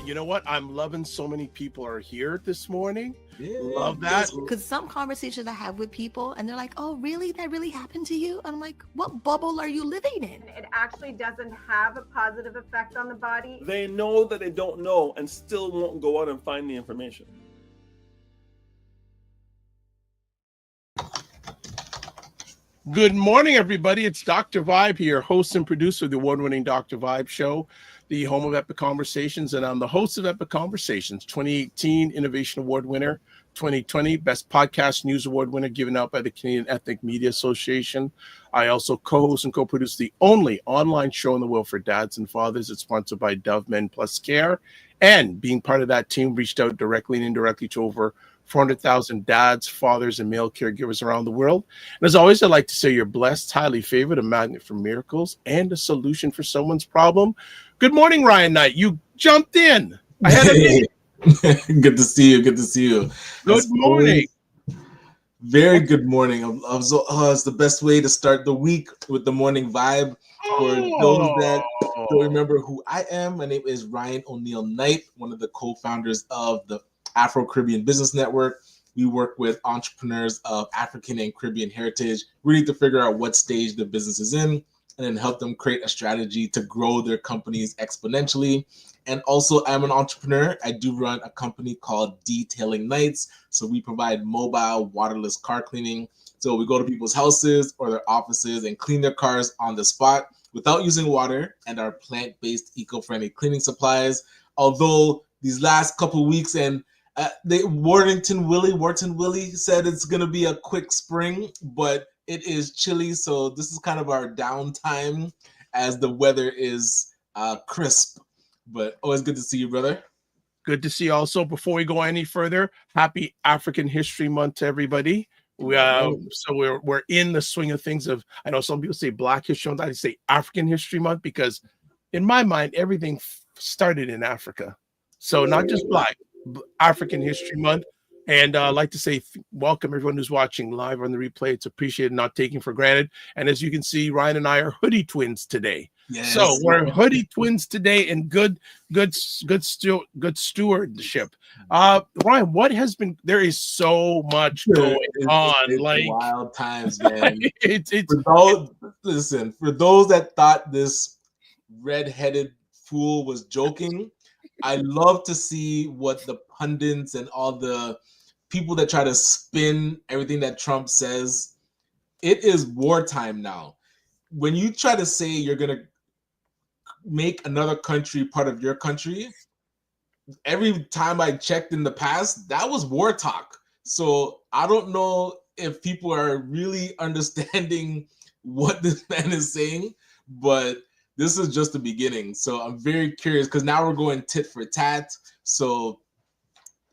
You know what? I'm loving so many people are here this morning. Yeah, Love that. Because some conversations I have with people and they're like, oh, really? That really happened to you? I'm like, what bubble are you living in? It actually doesn't have a positive effect on the body. They know that they don't know and still won't go out and find the information. Good morning, everybody. It's Dr. Vibe here, host and producer of the award-winning Dr. Vibe Show, the home of Epic Conversations, and I'm the host of Epic Conversations, 2018 Innovation Award winner, 2020 Best Podcast News Award winner given out by the Canadian Ethnic Media Association. I also co-host and co-produce the only online show in the world for dads and fathers. It's sponsored by Dove Men Plus Care, and being part of that team, reached out directly and indirectly to over 400,000 dads, fathers, and male caregivers around the world. And as always, I'd like to say you're blessed, highly favored, a magnet for miracles, and a solution for someone's problem. Good morning, Ryan Knight. You jumped in. I had a meeting. Good to see you. Good to see you. Good morning. Very good morning. It's the best way to start the week with the morning vibe. For those that don't remember who I am, my name is Ryan Oneil Knight, one of the co-founders of the Afro Caribbean Business Network. We work with entrepreneurs of African and Caribbean heritage, really to figure out what stage the business is in, and then help them create a strategy to grow their companies exponentially. And also, I'm an entrepreneur. I do run a company called Detailing Nights. So we provide mobile, waterless car cleaning. So we go to people's houses or their offices and clean their cars on the spot without using water and our plant-based, eco-friendly cleaning supplies. Although these last couple of weeks and Wharton Willie said it's going to be a quick spring, but it is chilly. So this is kind of our downtime as the weather is crisp. But always good to see you, brother. Good to see you also. Before we go any further, happy African History Month to everybody. So we're in the swing of things of, I know some people say Black History Month. I say African History Month because in my mind, everything started in Africa. So not just Black. African History Month, and I'd like to say welcome everyone who's watching live on the replay. It's appreciated, not taken for granted. And as you can see, Ryan and I are hoodie twins today. Yes. So we're hoodie twins today, and good stewardship. Ryan, what has been? There is so much going on. It's like wild times, man. it's for those that thought this red-headed fool was joking. I love to see what the pundits and all the people that try to spin everything that Trump says. It is wartime now. When you try to say you're going to make another country part of your country, every time I checked in the past, that was war talk. So I don't know if people are really understanding what this man is saying, but this is just the beginning. So I'm very curious because now we're going tit for tat. So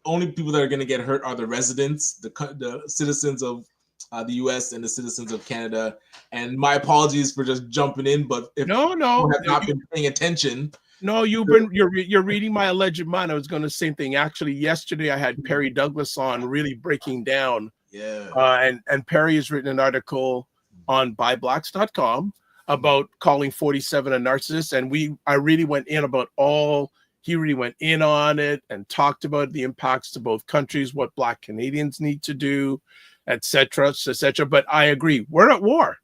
only people that are going to get hurt are the residents, the citizens of the U.S. and the citizens of Canada. And my apologies for just jumping in, but if you have not been paying attention. No, you're reading my alleged mind. I was going to say the same thing. Actually, yesterday I had Perry Douglas on, really breaking down. Yeah. And Perry has written an article on buyblacks.com about calling 47 a narcissist, and I really went in about he really went in on it and talked about the impacts to both countries, what Black Canadians need to do, etc. But I agree, we're at war.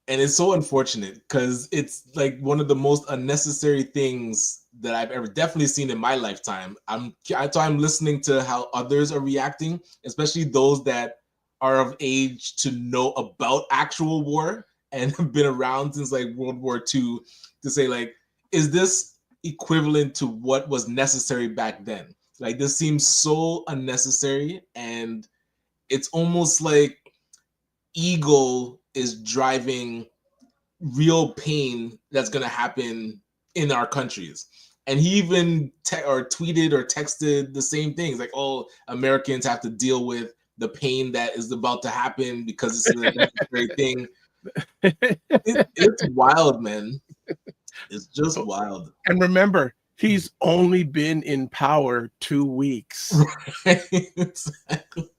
And it's so unfortunate because it's like one of the most unnecessary things that I've ever definitely seen in my lifetime. I'm listening to how others are reacting, especially those that are of age to know about actual war and have been around since like World War II, to say like, is this equivalent to what was necessary back then? Like, this seems so unnecessary, and it's almost like ego is driving real pain that's going to happen in our countries. And he even tweeted or texted the same things, like, oh, Americans have to deal with the pain that is about to happen because it's a necessary thing. It's wild, man. It's just wild. And remember, he's only been in power 2 weeks. Right? Exactly.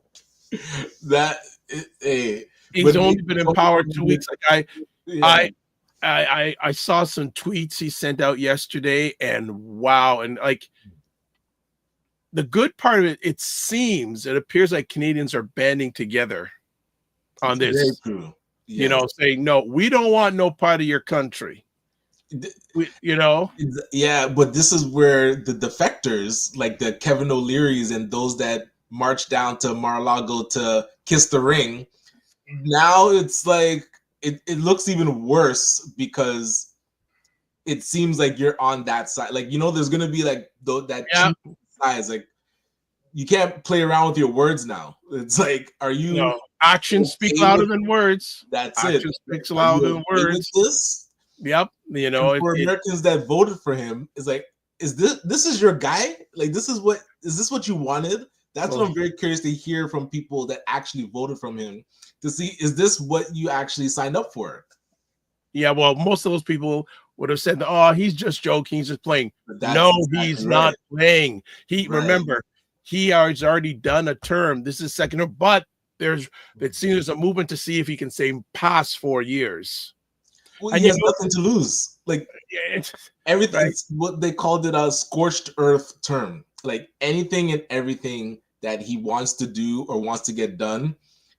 He's only been in power 2 weeks. Like I saw some tweets he sent out yesterday, and wow, and like the good part of it, it appears like Canadians are banding together on this. Very true. Yes. You know, saying no, we don't want no part of your country. Yeah, but this is where the defectors, like the Kevin O'Learys and those that marched down to Mar-a-Lago to kiss the ring, now it's like it looks even worse because it seems like you're on that side. Like, there's gonna be like that cheap size. Like, you can't play around with your words now. It's like, are you actions speak louder than words? That's Actions speaks louder than words. This? Yep, for Americans that voted for him, is like, is this is your guy? Like, is this what you wanted? That's what I'm very curious to hear from people that actually voted from him, to see, is this what you actually signed up for? Yeah, well, most of those people would have said, "Oh, he's just joking, he's just playing." No, exactly he's not playing. Remember, he has already done a term. This is second term, but it seems there's a movement to see if he can say past 4 years. Well, and he has nothing to lose. Like, everything, right. What they called it a scorched earth term. Like, anything and everything that he wants to do or wants to get done,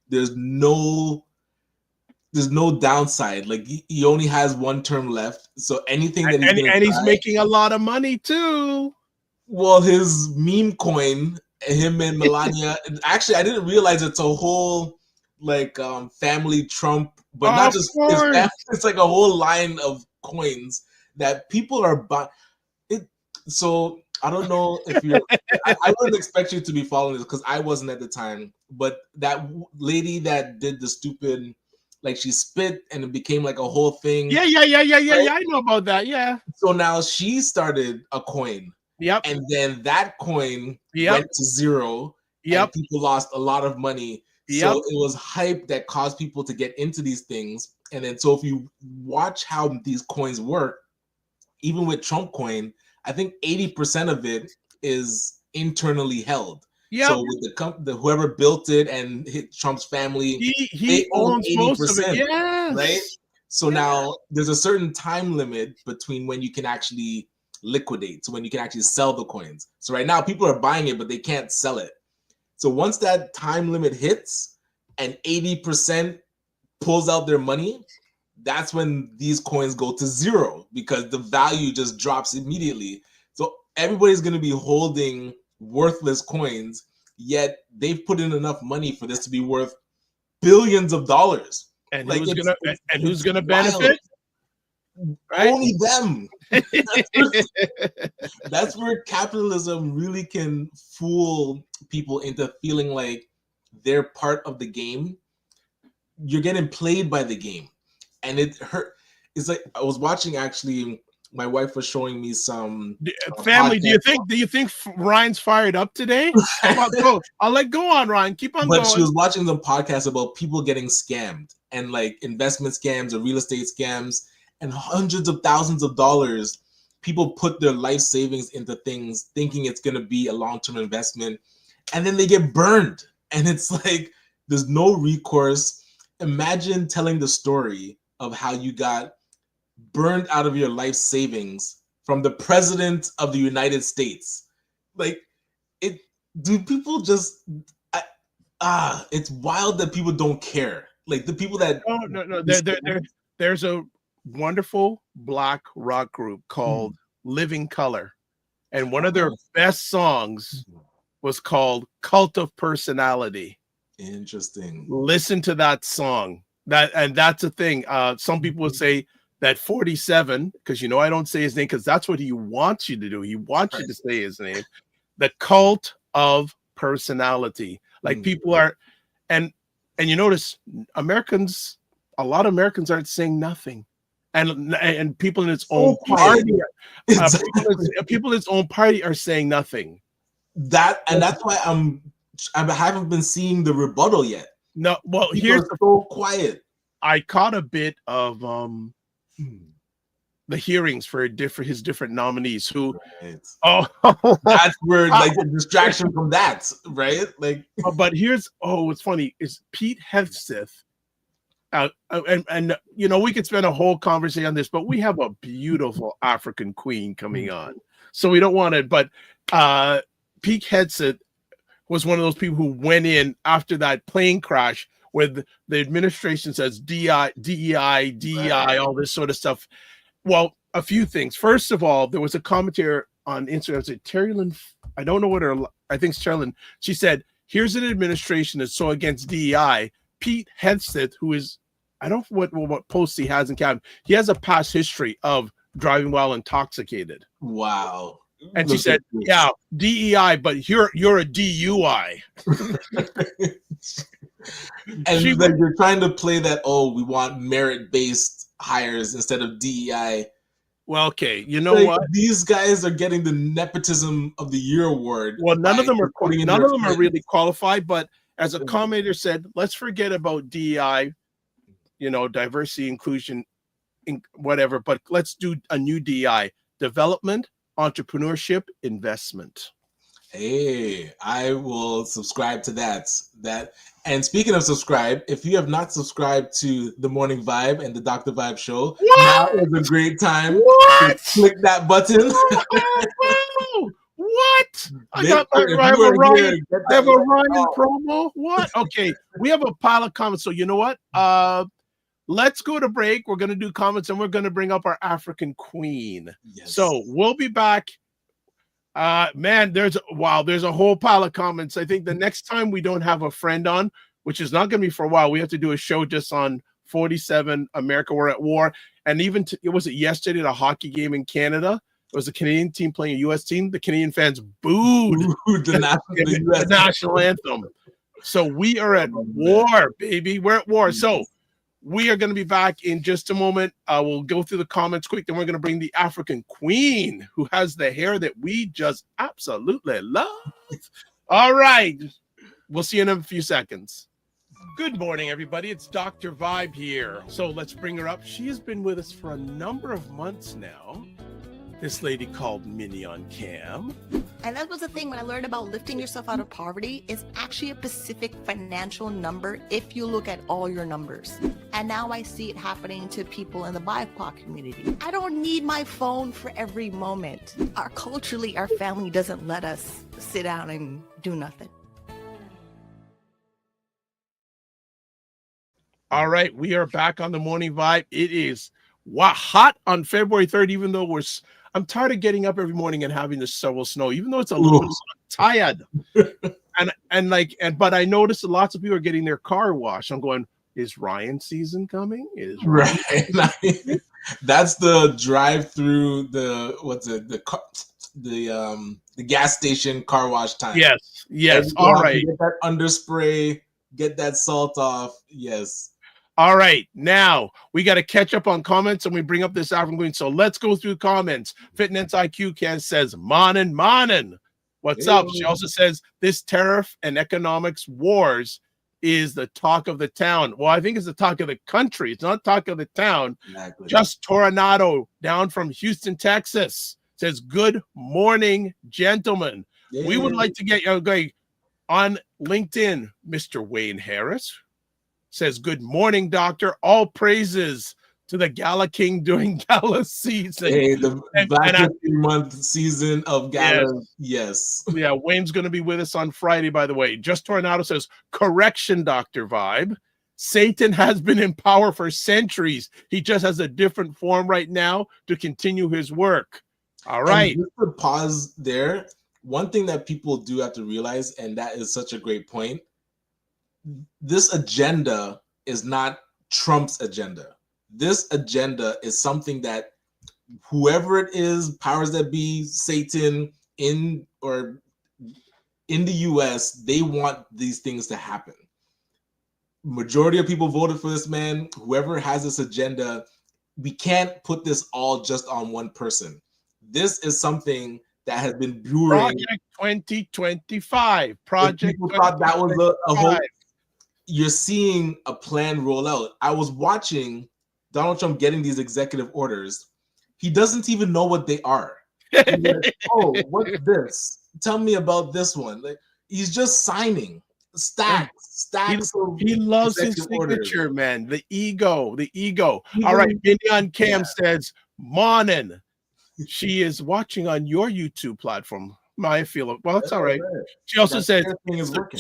there's no downside. Like, he only has one term left. So anything that he's making a lot of money too. Well, his meme coin, him and Melania. Actually, I didn't realize it's a whole family Trump, but not just his family. It's like a whole line of coins that people are buying. So I don't know if you're. I wouldn't expect you to be following this because I wasn't at the time. But that lady that did the stupid, like, she spit and it became like a whole thing. Yeah. Right? I know about that. Yeah. So now she started a coin. Yep. And then that coin went to zero. Yep. And people lost a lot of money. Yep. So it was hype that caused people to get into these things. And then, so if you watch how these coins work, even with Trump coin, I think 80% of it is internally held. Yeah. So with the whoever built it and Trump's family, he owns 80%, most of it. Yes. Right? So now there's a certain time limit between when you can actually liquidate, so when you can actually sell the coins. So right now people are buying it, but they can't sell it. So once that time limit hits and 80% pulls out their money, that's when these coins go to zero because the value just drops immediately. So everybody's going to be holding worthless coins, yet they've put in enough money for this to be worth billions of dollars. And who's going to benefit? Right? Only them. That's where capitalism really can fool people into feeling like they're part of the game. You're getting played by the game, and it hurt. It's like, I was watching, actually, my wife was showing me some family. Do you think Ryan's fired up today? Go on, Ryan. Keep on going. But she was watching some podcasts about people getting scammed and like investment scams or real estate scams. And hundreds of thousands of dollars, people put their life savings into things thinking it's going to be a long-term investment. And then they get burned. And it's like, there's no recourse. Imagine telling the story of how you got burned out of your life savings from the president of the United States. Like, do people just, it's wild that people don't care. Like, the people that. No. There's a wonderful Black rock group called Living Color, and one of their best songs was called Cult of Personality. Interesting. Listen to that song. That's a thing. Some people would say that 47, because I don't say his name because that's what he wants you to do. He wants you to say his name. The Cult of Personality. Like, people are, and you notice a lot of Americans aren't saying nothing. And people in its own party, people in its own party are saying nothing. That's why I haven't been seeing the rebuttal yet. No, well, people here's so quiet. I caught a bit of the hearings for his different nominees. That's where the distraction from that, right? Like, but here's what's funny is Pete Hegseth And we could spend a whole conversation on this, but we have a beautiful African queen coming on, so we don't want it. But Pete Hegseth was one of those people who went in after that plane crash where the administration says DEI, all this sort of stuff. Well, a few things. First of all, there was a commentator on Instagram, said Terry Lynn, I don't know what her, I think it's Terry Lynn. She said, here's an administration that's so against DEI. Pete Hegseth, who is, I don't know what posts he has in cabinet, he has a past history of driving while intoxicated. Wow. And she said, yeah, DEI, but you're a DUI. And you're trying to play that, we want merit-based hires instead of DEI. Well, okay, you know what? These guys are getting the Nepotism of the Year award. Well, none of them are really qualified, but as a commentator said, let's forget about DEI, diversity, inclusion, whatever, but let's do a new DEI, development, entrepreneurship, investment. Hey, I will subscribe to that. And speaking of subscribe, if you have not subscribed to the Morning Vibe and the Dr. Vibe Show, now is a great time to click that button. What? I have a Ryan promo. What? Okay, we have a pile of comments. So you know what? Let's go to break. We're going to do comments, and we're going to bring up our African queen. Yes. So we'll be back. Man, there's a whole pile of comments. I think the next time we don't have a friend on, which is not going to be for a while, we have to do a show just on 47 America We're at War. And even was it yesterday, the hockey game in Canada? It was a Canadian team playing a U.S. team. The Canadian fans booed the national anthem. So we are at war, baby. We're at war. So we are going to be back in just a moment. We'll go through the comments quick. Then we're going to bring the African queen who has the hair that we just absolutely love. All right. We'll see you in a few seconds. Good morning, everybody. It's Dr. Vibe here. So let's bring her up. She has been with us for a number of months now. This lady called Minnie on Cam. And that was the thing when I learned about lifting yourself out of poverty. It's actually a specific financial number if you look at all your numbers. And now I see it happening to people in the BIPOC community. I don't need my phone for every moment. Culturally, our family doesn't let us sit down and do nothing. All right, we are back on the Morning Vibe. It is hot on February 3rd, even though I'm tired of getting up every morning and having this shovel snow, even though it's a little bit tired. But I noticed that lots of people are getting their car washed. I'm going, is Ryan season coming? Right. That's the drive through the gas station car wash time. Yes. All right. Get that underspray, get that salt off. Yes. All right, now we got to catch up on comments and we bring up this African queen. So let's go through comments. Fitness IQ says, Morning. What's up? She also says, this tariff and economics wars is the talk of the town. Well, I think it's the talk of the country. It's not talk of the town. Exactly. Just Tornado down from Houston, Texas says, good morning, gentlemen. We would like to get you going on LinkedIn. Mr. Wayne Harris says, good morning, doctor. All praises to the Gala King during Gala season. Hey, the Black History Month season of Gala. Yes. Yeah, Wayne's going to be with us on Friday, by the way. Just Tornado says, correction, Dr. Vibe. Satan has been in power for centuries. He just has a different form right now to continue his work. All right. And just to pause there, one thing that people do have to realize, and that is such a great point, this agenda is not Trump's agenda. This agenda is something that whoever it is, powers that be, Satan in the US, they want these things to happen. Majority of people voted for this man. Whoever has this agenda, we can't put this all just on one person. This is something that has been brewing. Project 2025. Project. People thought that was a whole. You're seeing a plan roll out. I was watching Donald Trump getting these executive orders. He doesn't even know what they are. Like, oh, what's this? Tell me about this one. Like, he's just signing. stacks of He loves his executive orders. signature, man. The ego. All Even- right. Minion Cam yeah. says, Morning. She is watching on your YouTube platform. I feel it. Well, it's all right. She also says, thing is working.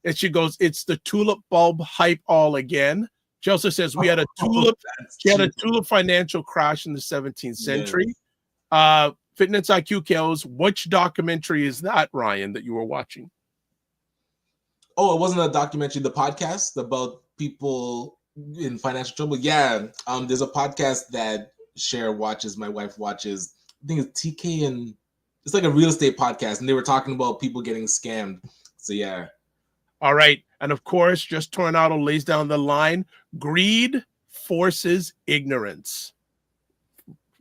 and she goes, it's the tulip bulb hype all again. She also says we had a tulip. She had a tulip financial crash in the 17th century. Yes. Fitness IQ kills. Which documentary is that, Ryan, that you were watching? Oh, it wasn't a documentary. The podcast about people in financial trouble. Yeah. There's a podcast that Cher watches. My wife watches. I think it's TK, and it's like a real estate podcast, and they were talking about people getting scammed. So yeah. All right. And of course, just Tornado lays down the line. Greed forces ignorance.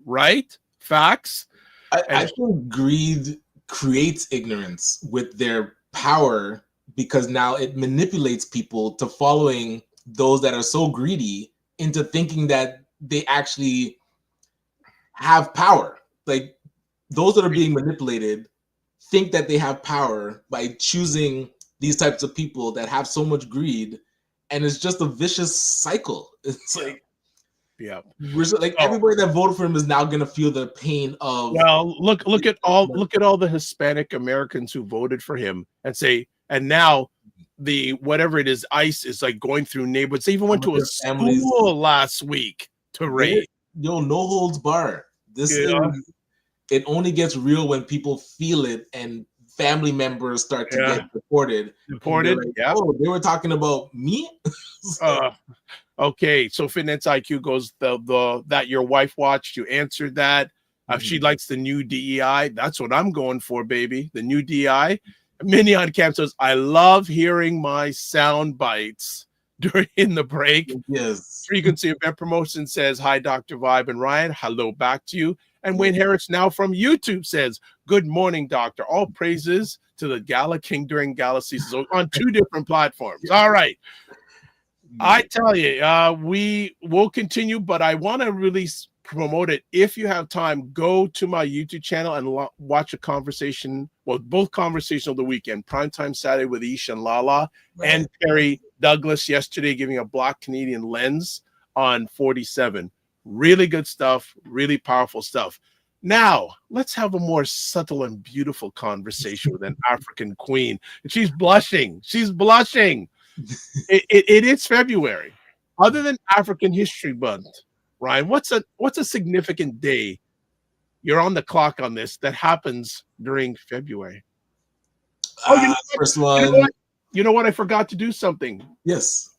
Right? Facts. I think greed creates ignorance with their power, because now it manipulates people to following those that are so greedy into thinking that they actually have power. Like those that are being manipulated think that they have power by choosing these types of people that have so much greed, and it's just a vicious cycle. It's like, yeah, everybody that voted for him is now going to feel the pain of. Well, look at all the Hispanic Americans who voted for him and say, and now the whatever it is, ICE is like going through neighborhoods. They even went to a school last week to raid. No holds bar. It only gets real when people feel it and family members start to get deported. Yeah. Oh, they were talking about me. Okay, so Fitness IQ goes the that your wife watched. You answered that. She likes the new DEI. That's what I'm going for, baby. The new DEI. Minion Camp says, I love hearing my sound bites during the break. Yes. Frequency Event Promotion says, hi, Dr. Vibe and Ryan. Hello back to you. And Wayne Harris now from YouTube says, good morning, doctor. All praises to the Gala King during Gala season. So on 2 different platforms. All right. I tell you, we will continue, but I want to really promote it. If you have time, go to my YouTube channel and watch a conversation, both conversations of the weekend, Primetime Saturday with Ish and Lala, and Perry Douglas yesterday giving a Black Canadian lens on 47. Really good stuff, really powerful stuff. Now, let's have a more subtle and beautiful conversation with an African queen. And she's blushing. It is February. Other than African History Month, Ryan, what's a significant day? You're on the clock on this that happens during February. First one. You know what? I forgot to do something. Yes.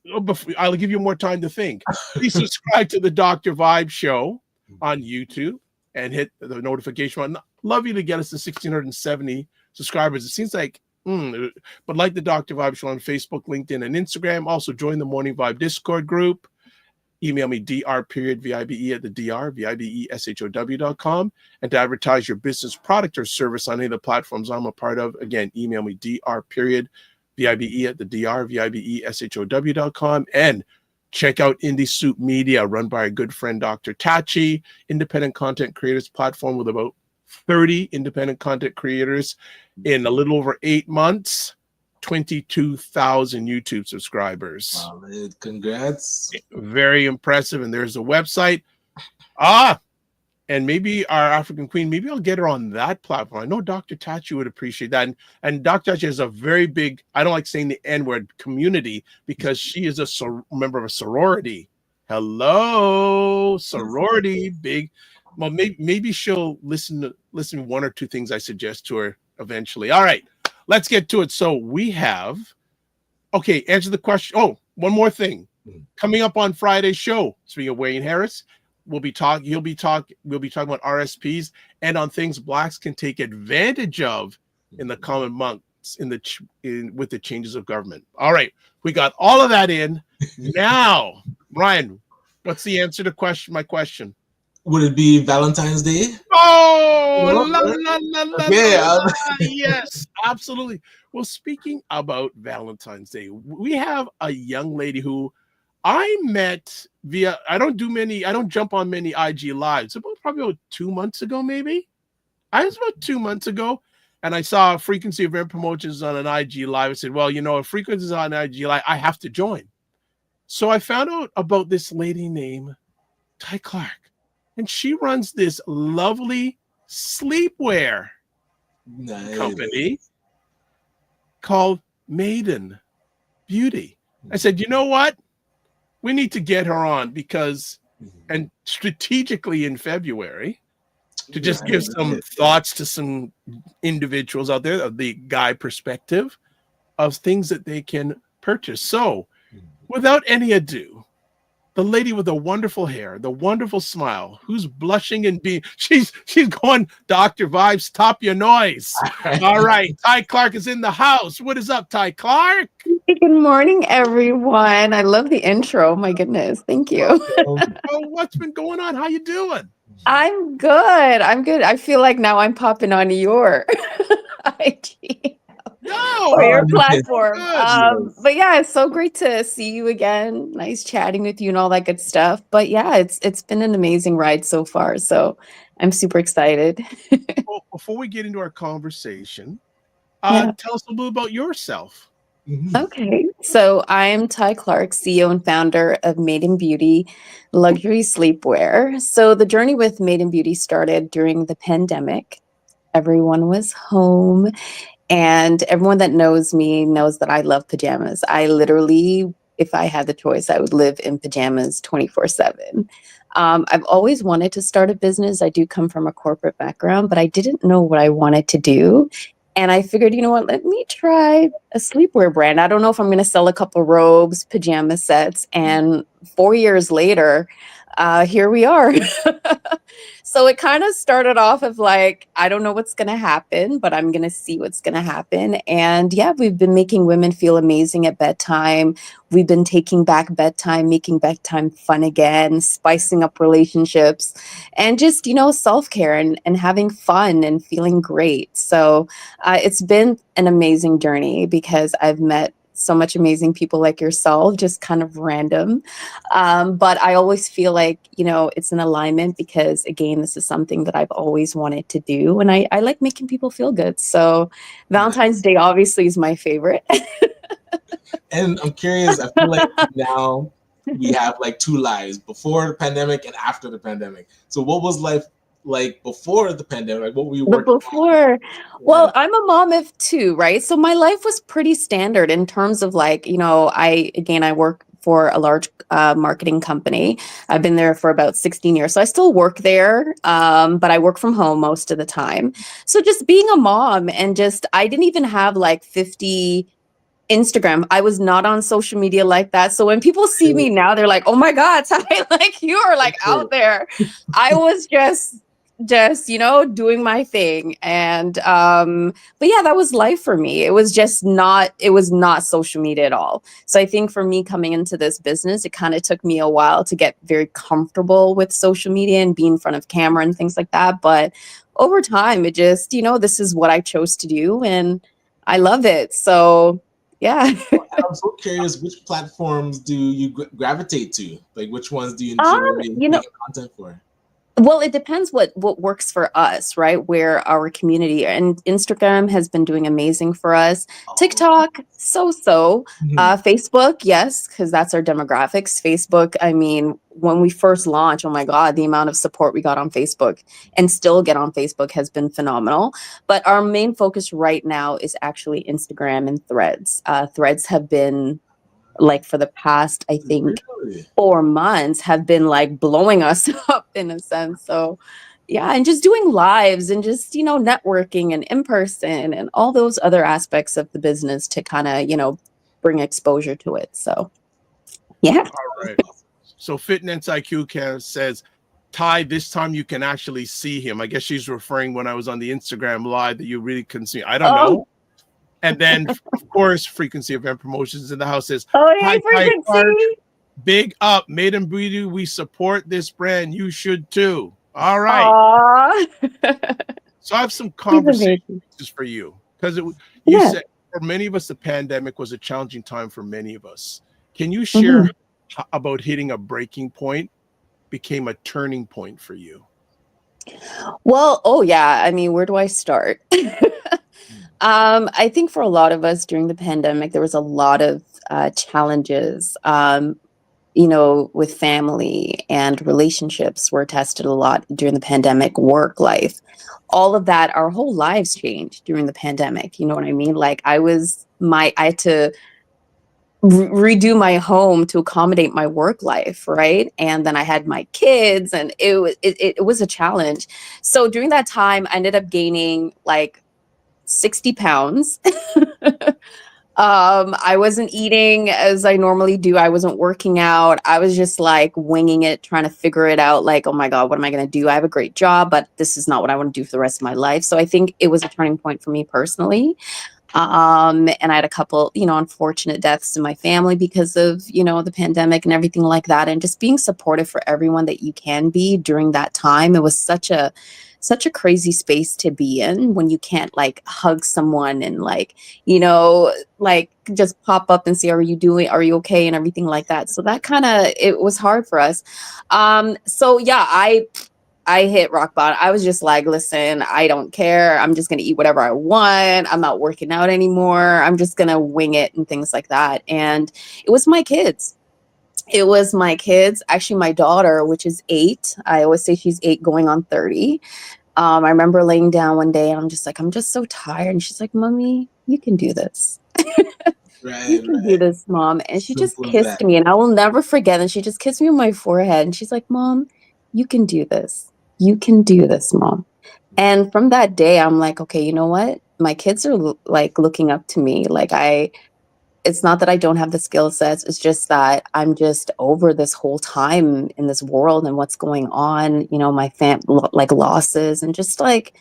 I'll give you more time to think. Please subscribe to the Dr. Vibe Show on YouTube and hit the notification button. Love you to get us to 1,670 subscribers. It seems like, but like the Dr. Vibe Show on Facebook, LinkedIn, and Instagram. Also join the Morning Vibe Discord group. Email me dr.vibe at the dr.vibeshow.com. And to advertise your business product or service on any of the platforms I'm a part of, again, email me dr.vibe at the dr.vibeshow.com. And check out Indie Soup Media, run by our good friend Dr. Tachi, independent content creators platform with about 30 independent content creators in a little over 8 months. 22,000 YouTube subscribers. Wow, congrats. Very impressive. And there's a website. And maybe our African queen, maybe I'll get her on that platform. I know Dr. Tachi would appreciate that. And Dr. Tachi has a very big, I don't like saying the N-word, community, because she is a member of a sorority. Hello, sorority, big. Well, maybe she'll listen 1 or 2 things I suggest to her eventually. All right. Let's get to it. So we have, answer the question. Oh, one more thing. Coming up on Friday's show, speaking of Wayne Harris, we'll be talking about RSPs and on things blacks can take advantage of in the coming months with the changes of government. All right, we got all of that in. Now, Ryan, what's the answer to my question? Would it be Valentine's Day? Yes, absolutely. Well, speaking about Valentine's Day, we have a young lady who I met via, I don't jump on many IG lives. Probably about 2 months ago, maybe. I was about 2 months ago. and I saw frequency event promotions on an IG live. I said, well, you know, if frequency is on IG live, I have to join. So I found out about this lady named Tye Clarke, and she runs this lovely sleepwear company called Maydn Beauty. I said, you know what? We need to get her on because, and strategically in February, to just give some thoughts to some individuals out there of the guy perspective of things that they can purchase. So without any ado, the lady with the wonderful hair, the wonderful smile, who's blushing and being, she's going, Dr. Vibes, top your noise. All right. Tye Clarke is in the house. What is up, Tye Clarke? Hey, good morning, everyone. I love the intro. My goodness. Thank you. Oh, what's been going on? How you doing? I'm good. I'm good. I feel like now I'm popping on your IG or your platform. But yeah, it's so great to see you again. Nice chatting with you and all that good stuff. But yeah, it's been an amazing ride so far. So I'm super excited. Well, before we get into our conversation, tell us a little about yourself. Okay, so I'm Tye Clarke, CEO and founder of Maydn Beauty, luxury sleepwear. So the journey with Maydn Beauty started during the pandemic. Everyone was home, and everyone that knows me knows that I love pajamas. I literally, if I had the choice, I would live in pajamas 24/7. I've always wanted to start a business. I do come from a corporate background, but I didn't know what I wanted to do. And I figured, you know what, let me try a sleepwear brand. I don't know if I'm going to sell a couple robes, pajama sets. And 4 years later, here we are. So it kind of started off of like, I don't know what's going to happen, but I'm going to see what's going to happen. And yeah, we've been making women feel amazing at bedtime. We've been taking back bedtime, making bedtime fun again, spicing up relationships, and just, you know, self-care and having fun and feeling great. So it's been an amazing journey because I've met so much amazing people like yourself, just kind of random. But I always feel like, you know, it's an alignment because, again, this is something that I've always wanted to do. And I like making people feel good. So Valentine's Day obviously is my favorite. And I'm curious, I feel like now we have like two lives, before the pandemic and after the pandemic. So what was life like before the pandemic? Like, what were you working on? Well, I'm a mom of two, right? So my life was pretty standard in terms of like, you know, I work for a large marketing company. I've been there for about 16 years. So I still work there, but I work from home most of the time. So just being a mom and just, I didn't even have like 50 Instagram. I was not on social media like that. So when people see me now, they're like, oh my God, Tye, like you are like out there. I was just, you know, doing my thing. And, but yeah, that was life for me. It was not social media at all. So I think for me coming into this business, it kind of took me a while to get very comfortable with social media and being in front of camera and things like that. But over time, it just, you know, this is what I chose to do and I love it. So yeah. I'm so curious, which platforms do you gravitate to? Like, which ones do you enjoy making content for? Well, it depends what works for us, right? Where our community, and Instagram has been doing amazing for us. TikTok, so. Facebook, yes, because that's our demographics. Facebook, I mean, when we first launched, oh my God, the amount of support we got on Facebook and still get on Facebook has been phenomenal. But our main focus right now is actually Instagram and Threads. Threads have been like for the past, I think, 4 months have been like blowing us up in a sense. So yeah, and just doing lives and just, you know, networking and in person and all those other aspects of the business to kind of, you know, bring exposure to it. So yeah. All right. So Fitness IQ says, Tye, this time you can actually see him. I guess she's referring when I was on the Instagram live that you really couldn't see. I don't know. And then, of course, Frequency Event Promotions in the house says, hey, Frequency. Big up, Maydn Beauty. We support this brand. You should too. All right. So I have some conversations for you because you said for many of us, the pandemic was a challenging time for many of us. Can you share about hitting a breaking point became a turning point for you? Well, oh yeah. I mean, where do I start? I think for a lot of us during the pandemic, there was a lot of challenges, with family, and relationships were tested a lot during the pandemic, work life, all of that. Our whole lives changed during the pandemic. You know what I mean? Like I had to redo my home to accommodate my work life, right? And then I had my kids, and it was a challenge. So during that time, I ended up gaining like 60 pounds. I wasn't eating as I normally do. I wasn't working out. I was just like winging it, trying to figure it out. Like, oh my God, what am I going to do? I have a great job, but this is not what I want to do for the rest of my life. So I think it was a turning point for me personally. And I had a couple, unfortunate deaths in my family because of, the pandemic and everything like that. And just being supportive for everyone that you can be during that time. It was such a crazy space to be in when you can't like hug someone and like, like just pop up and say, are you okay? And everything like that. So that it was hard for us. So yeah, I hit rock bottom. I was just like, listen, I don't care. I'm just going to eat whatever I want. I'm not working out anymore. I'm just going to wing it and things like that. And it was my kids. Actually, my daughter, which is 8. I always say she's 8 going on 30. I remember laying down one day and I'm just like, I'm just so tired. And she's like, Mommy, you can do this. You can do this, Mom. And she just kissed me, and I will never forget. And she just kissed me on my forehead. And she's like, Mom, you can do this. You can do this, Mom. And from that day, I'm like, okay, you know what? My kids are like looking up to me. Like it's not that I don't have the skill sets. It's just that I'm just over this whole time in this world and what's going on, my like losses, and just like,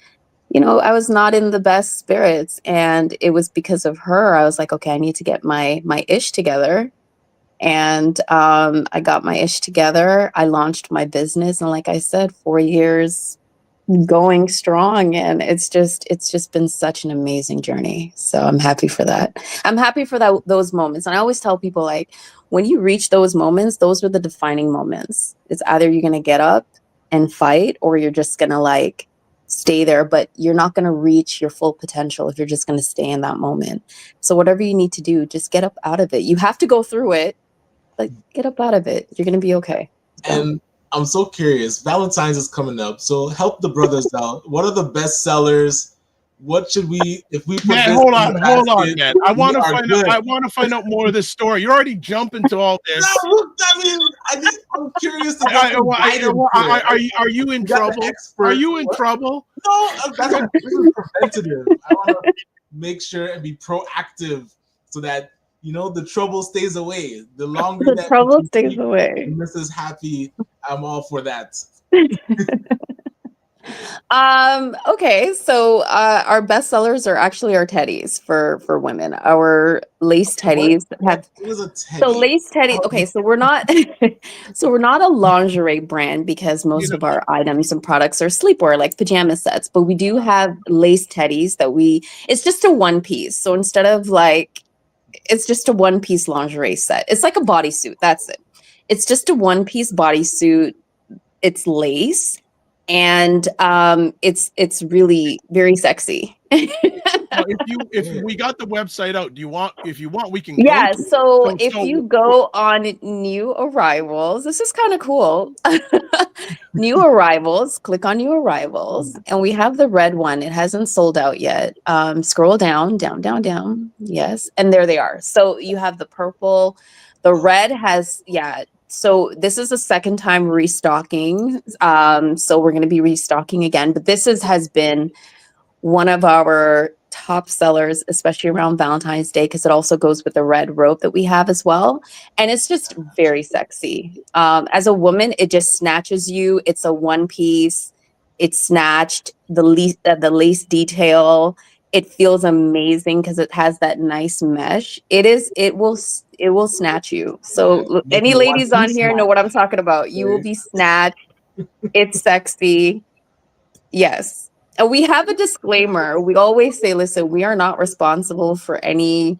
I was not in the best spirits. And it was because of her. I was like, okay, I need to get my ish together. And I got my ish together. I launched my business. And like I said, 4 years going strong. And it's just been such an amazing journey. So I'm happy for that. I'm happy for those moments. And I always tell people, like, when you reach those moments, those are the defining moments. It's either you're going to get up and fight, or you're just going to like stay there, but you're not going to reach your full potential if you're just going to stay in that moment. So whatever you need to do, just get up out of it. You have to go through it, but get up out of it. You're going to be okay. And I'm so curious. Valentine's is coming up, so help the brothers out. What are the best sellers? What should we, if we put Man, this hold in on, the basket, man. I want to find out more of this story. You're already jumping to all this. No, look, I'm curious to get are you in trouble? Are you in trouble? No, this is preventative. I want to make sure and be proactive so that the trouble stays away. The longer the trouble stays away, Mrs. Happy, I'm all for that. Okay, so our best sellers are actually our teddies for women. Our lace teddies have a teddy? So lace teddy. Okay, so we're not a lingerie brand, because most of our items and products are sleepwear, like pajama sets. But we do have lace teddies it's just a one piece. So instead of like, it's just a one piece lingerie set. It's like a bodysuit. That's it. It's just a one piece bodysuit. It's lace. And it's really very sexy. Well, if we got the website out, if you want, we can. Yeah. So if you go on New Arrivals, this is kind of cool. New Arrivals, click on New Arrivals, and we have the red one. It hasn't sold out yet. Scroll down. Yes, and there they are. So you have the purple, the red has So this is the second time restocking. So we're going to be restocking again, but this has been one of our top sellers, especially around Valentine's Day, because it also goes with the red rope that we have as well. And it's just very sexy. As a woman, it just snatches you. It's a one piece. It's snatched. The lace detail. It feels amazing because it has that nice mesh. It will snatch you. So any ladies on here know what I'm talking about. You will be snatched. It's sexy. Yes. And we have a disclaimer. We always say, listen, we are not responsible for any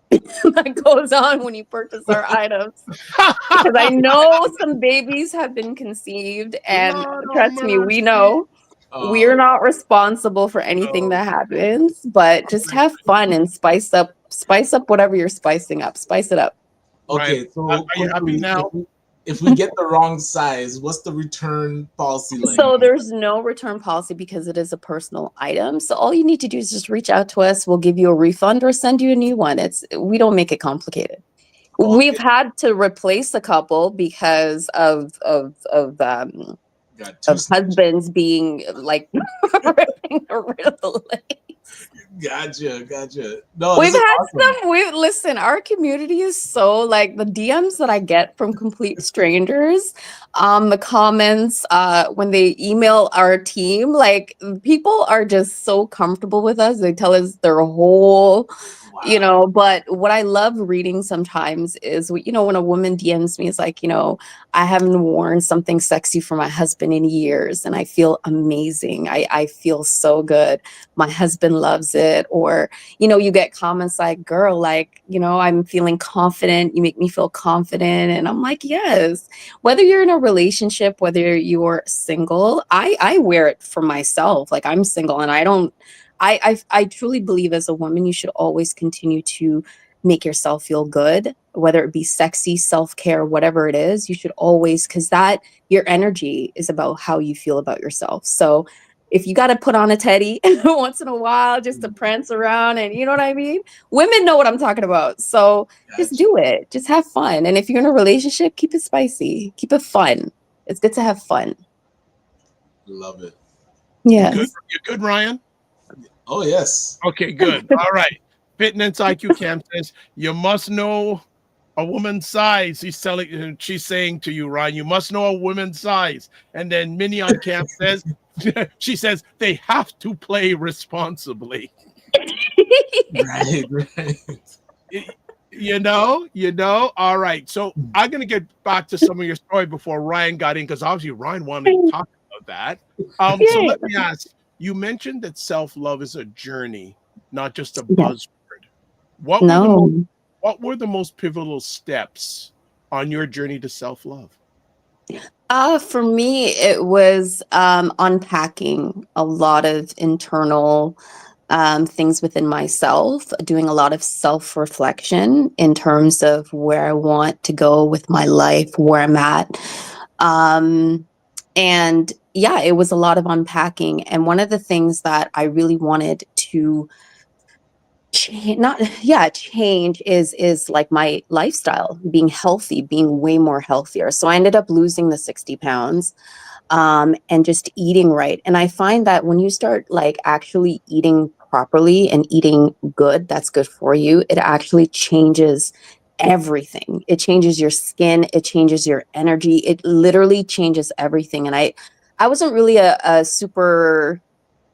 that goes on when you purchase our items. Because I know some babies have been conceived, and trust me, we know. We're not responsible for anything that happens, but just have fun and spice up whatever you're spicing up. Spice it up. Okay, Ryan, so are you happy quickly, now? if we get the wrong size, what's the return policy like? So there's no return policy because it is a personal item. So all you need to do is just reach out to us. We'll give you a refund or send you a new one. We don't make it complicated. Okay. We've had to replace a couple because of husbands being like ripping rid of the lace. Gotcha. No, We've had awesome. some. Listen, our community is so like the DMs that I get from complete strangers, the comments, when they email our team, like people are just so comfortable with us. They tell us their whole, but what I love reading sometimes is, when a woman DMs me, it's like, I haven't worn something sexy for my husband in years and I feel amazing. I feel so good. My husband loves it. Or, you get comments like, girl, like, I'm feeling confident. You make me feel confident. And I'm like, yes, whether you're in a relationship, whether you're single, I wear it for myself. Like I'm single and I truly believe as a woman, you should always continue to make yourself feel good, whether it be sexy, self-care, whatever it is. You should always, because your energy is about how you feel about yourself. So if you got to put on a teddy once in a while just to prance around, and you know what I mean? Women know what I'm talking about. So just do it. Just have fun. And if you're in a relationship, keep it spicy. Keep it fun. It's good to have fun. Love it. Yeah. You good, Ryan? Oh, yes. Okay, good. All right. Fitness IQ Cam says, you must know a woman's size. She's saying to you, Ryan, you must know a woman's size. And then Minnie on Cam says, she says, they have to play responsibly. Right. All right. So I'm going to get back to some of your story before Ryan got in, because obviously Ryan wanted to talk about that. So let me ask, you mentioned that self-love is a journey, not just a buzzword. What were the most pivotal steps on your journey to self-love? For me, it was unpacking a lot of internal things within myself, doing a lot of self-reflection in terms of where I want to go with my life, where I'm at. And yeah, it was a lot of unpacking. And one of the things that I really wanted to change is like my lifestyle, being healthy, being way more healthier. So I ended up losing the 60 pounds and just eating right. And I find that when you start like actually eating properly and eating good, that's good for you, it actually changes everything. It changes your skin, it changes your energy, it literally changes everything. And I wasn't really a super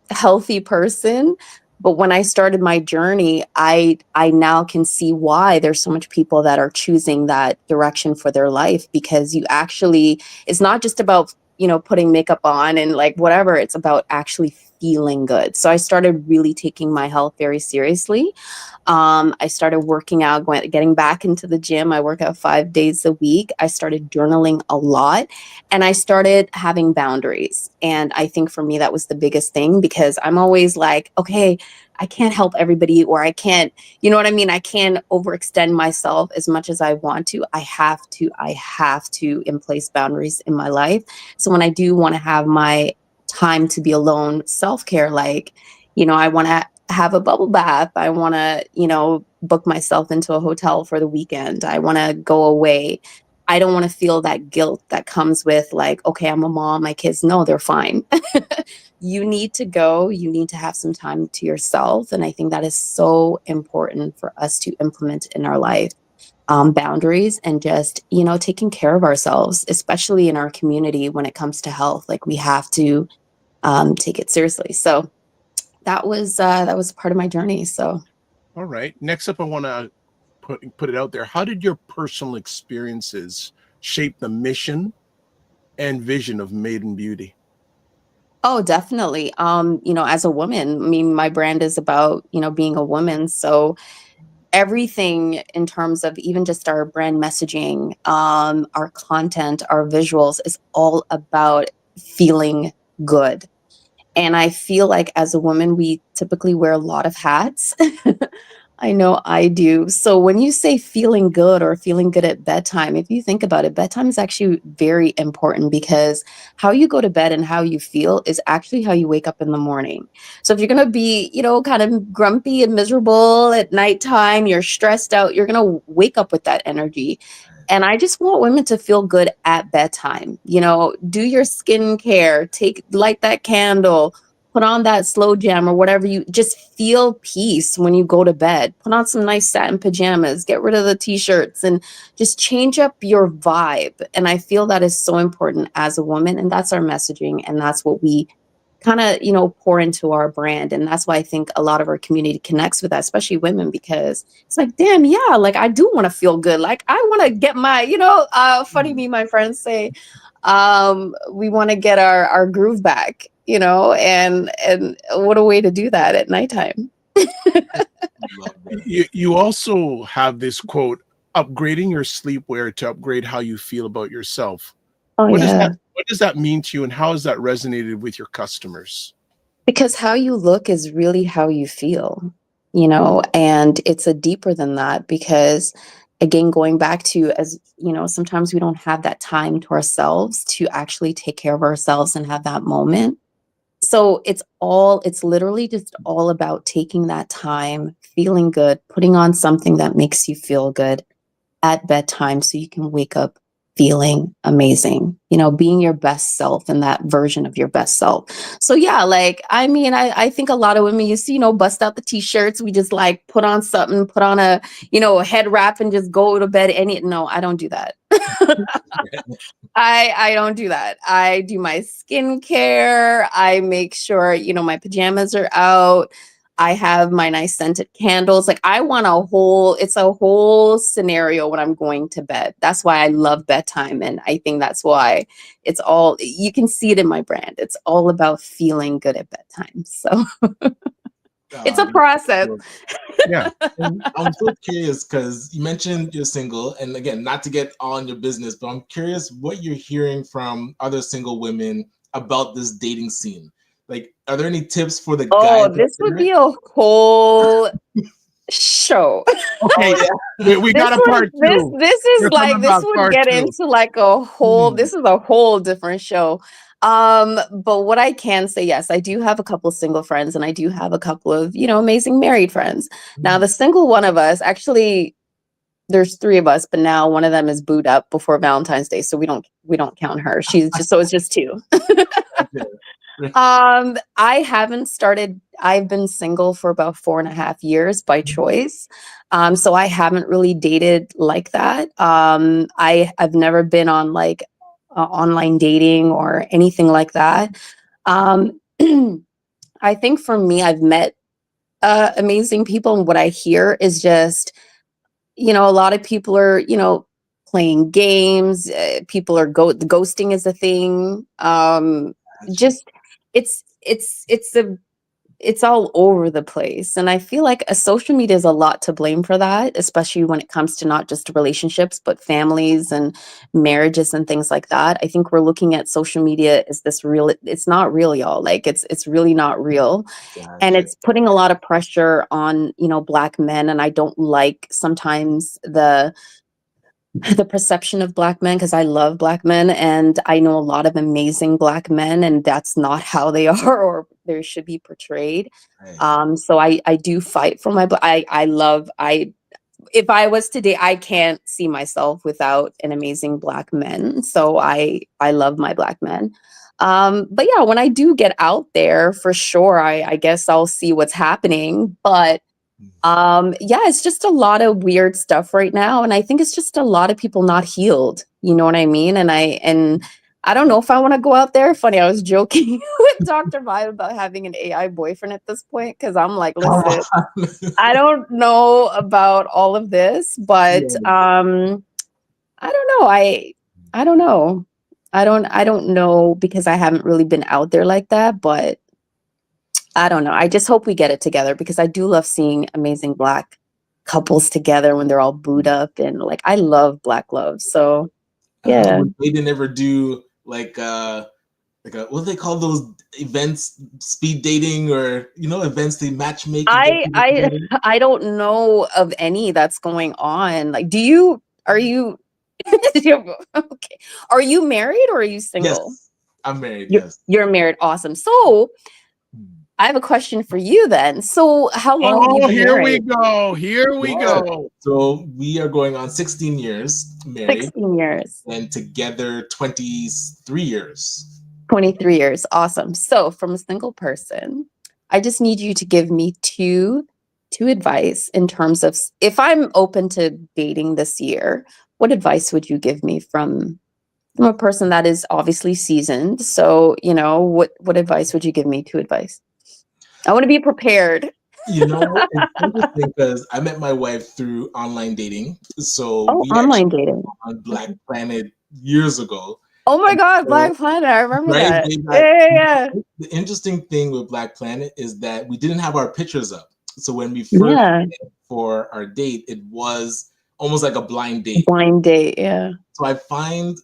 healthy person, but when I started my journey, I now can see why there's so much people that are choosing that direction for their life, because it's not just about, putting makeup on and like whatever, it's about actually feeling good. So I started really taking my health very seriously. I started working out, getting back into the gym. I work out 5 days a week. I started journaling a lot and I started having boundaries. And I think for me, that was the biggest thing, because I'm always like, okay, I can't help everybody, or I can't, you know what I mean? I can't overextend myself as much as I want to. I have to in place boundaries in my life. So when I do want to have my time to be alone, self-care, like, I want to have a bubble bath. I want to, book myself into a hotel for the weekend. I want to go away. I don't want to feel that guilt that comes with like, okay, I'm a mom, my kids, no, they're fine. You need to go, you need to have some time to yourself. And I think that is so important for us to implement in our life. Boundaries and just, taking care of ourselves, especially in our community when it comes to health. Like we have to take it seriously. So that was part of my journey. So, all right. Next up, I want to put it out there. How did your personal experiences shape the mission and vision of Maydn Beauty? Oh, definitely. As a woman, I mean, my brand is about, being a woman. So everything in terms of even just our brand messaging, our content, our visuals is all about feeling good. And I feel like as a woman, we typically wear a lot of hats. I know I do. So when you say feeling good or feeling good at bedtime, if you think about it, bedtime is actually very important because how you go to bed and how you feel is actually how you wake up in the morning. So if you're going to be, kind of grumpy and miserable at nighttime, you're stressed out, you're going to wake up with that energy. And I just want women to feel good at bedtime. Do your skincare, light that candle, put on that slow jam or whatever. You just feel peace when you go to bed. Put on some nice satin pajamas, get rid of the t-shirts, and just change up your vibe. And I feel that is so important as a woman. And that's our messaging. And that's what we kind of, pour into our brand. And that's why I think a lot of our community connects with that, especially women, because it's like, damn, yeah, like I do want to feel good. Like I want to get my, funny me, my friends say, we want to get our groove back, and what a way to do that at nighttime. You also have this quote, upgrading your sleepwear to upgrade how you feel about yourself. Oh, What yeah. does that mean to you, and how has that resonated with your customers? Because how you look is really how you feel, and it's a deeper than that because again, going back to, as sometimes we don't have that time to ourselves to actually take care of ourselves and have that moment. So it's literally just all about taking that time, feeling good, putting on something that makes you feel good at bedtime so you can wake up feeling amazing, being your best self and that version of your best self. So yeah, like, I think a lot of women, bust out the t-shirts. We just like put on something, put on a head wrap and just go to bed. No, I don't do that. I don't do that. I do my skincare. I make sure, my pajamas are out. I have my nice scented candles. Like it's a whole scenario when I'm going to bed. That's why I love bedtime. And I think that's why you can see it in my brand. It's all about feeling good at bedtime. So it's a process. Yeah. I'm so curious because you mentioned you're single, and again, not to get on your business, but I'm curious what you're hearing from other single women about this dating scene. Like, are there any tips for the guys? Oh, this would be a whole show. Okay, we got a part two. This would get into like a whole. This is a whole different show. But what I can say, yes, I do have a couple of single friends, and I do have a couple of amazing married friends. Now, the single one of us, actually, there's three of us, but now one of them is booed up before Valentine's Day, so we don't count her. It's just two. I've been single for about 4.5 years by choice. So I haven't really dated like that. I've never been on like online dating or anything like that. I think for me, I've met amazing people, and what I hear is just, a lot of people are, playing games. People are ghosting is a thing. Just it's all over the place. And I feel like social media is a lot to blame for that, especially when it comes to not just relationships, but families and marriages and things like that. I think we're looking at social media as this real, it's not real, y'all. Like it's really not real. Gotcha. And it's putting a lot of pressure on, Black men. And I don't like sometimes the perception of Black men, because I love Black men and I know a lot of amazing Black men, and that's not how they are or they should be portrayed. Right. So I do fight for my, if I was today, I can't see myself without an amazing Black men. So I love my Black men. But yeah, when I do get out there, for sure, I guess I'll see what's happening. But yeah, it's just a lot of weird stuff right now. And I think it's just a lot of people not healed. You know what I mean? And I don't know if I want to go out there. Funny, I was joking with Dr. Vibe about having an AI boyfriend at this point, because I'm like, listen, I don't know about all of this, but I don't know. I don't know. I don't know, because I haven't really been out there like that, but I don't know. I just hope we get it together, because I do love seeing amazing Black couples together when they're all booed up, and like, I love Black love. So yeah. They didn't ever do like what do they call those events, speed dating, or events they matchmake? I don't know of any that's going on. Like, are you okay? Are you married or are you single? Yes, I'm married. You're, Yes. you're married. Awesome. So I have a question for you then. So how long have you been here married? we go. Here we go. So we are going on 16 years married. 16 years. And together 23 years. 23 years. Awesome. So from a single person, I just need you to give me two advice in terms of if I'm open to dating this year, what advice would you give me from a person that is obviously seasoned? So, what advice would you give me? Two advice. I want to be prepared. It's interesting because I met my wife through online dating. So we online dating on Black Planet years ago. Oh my God, Black Planet! I remember that. Yeah. The interesting thing with Black Planet is that we didn't have our pictures up. So when we first met for our date, it was almost like a blind date. Blind date, yeah. So I find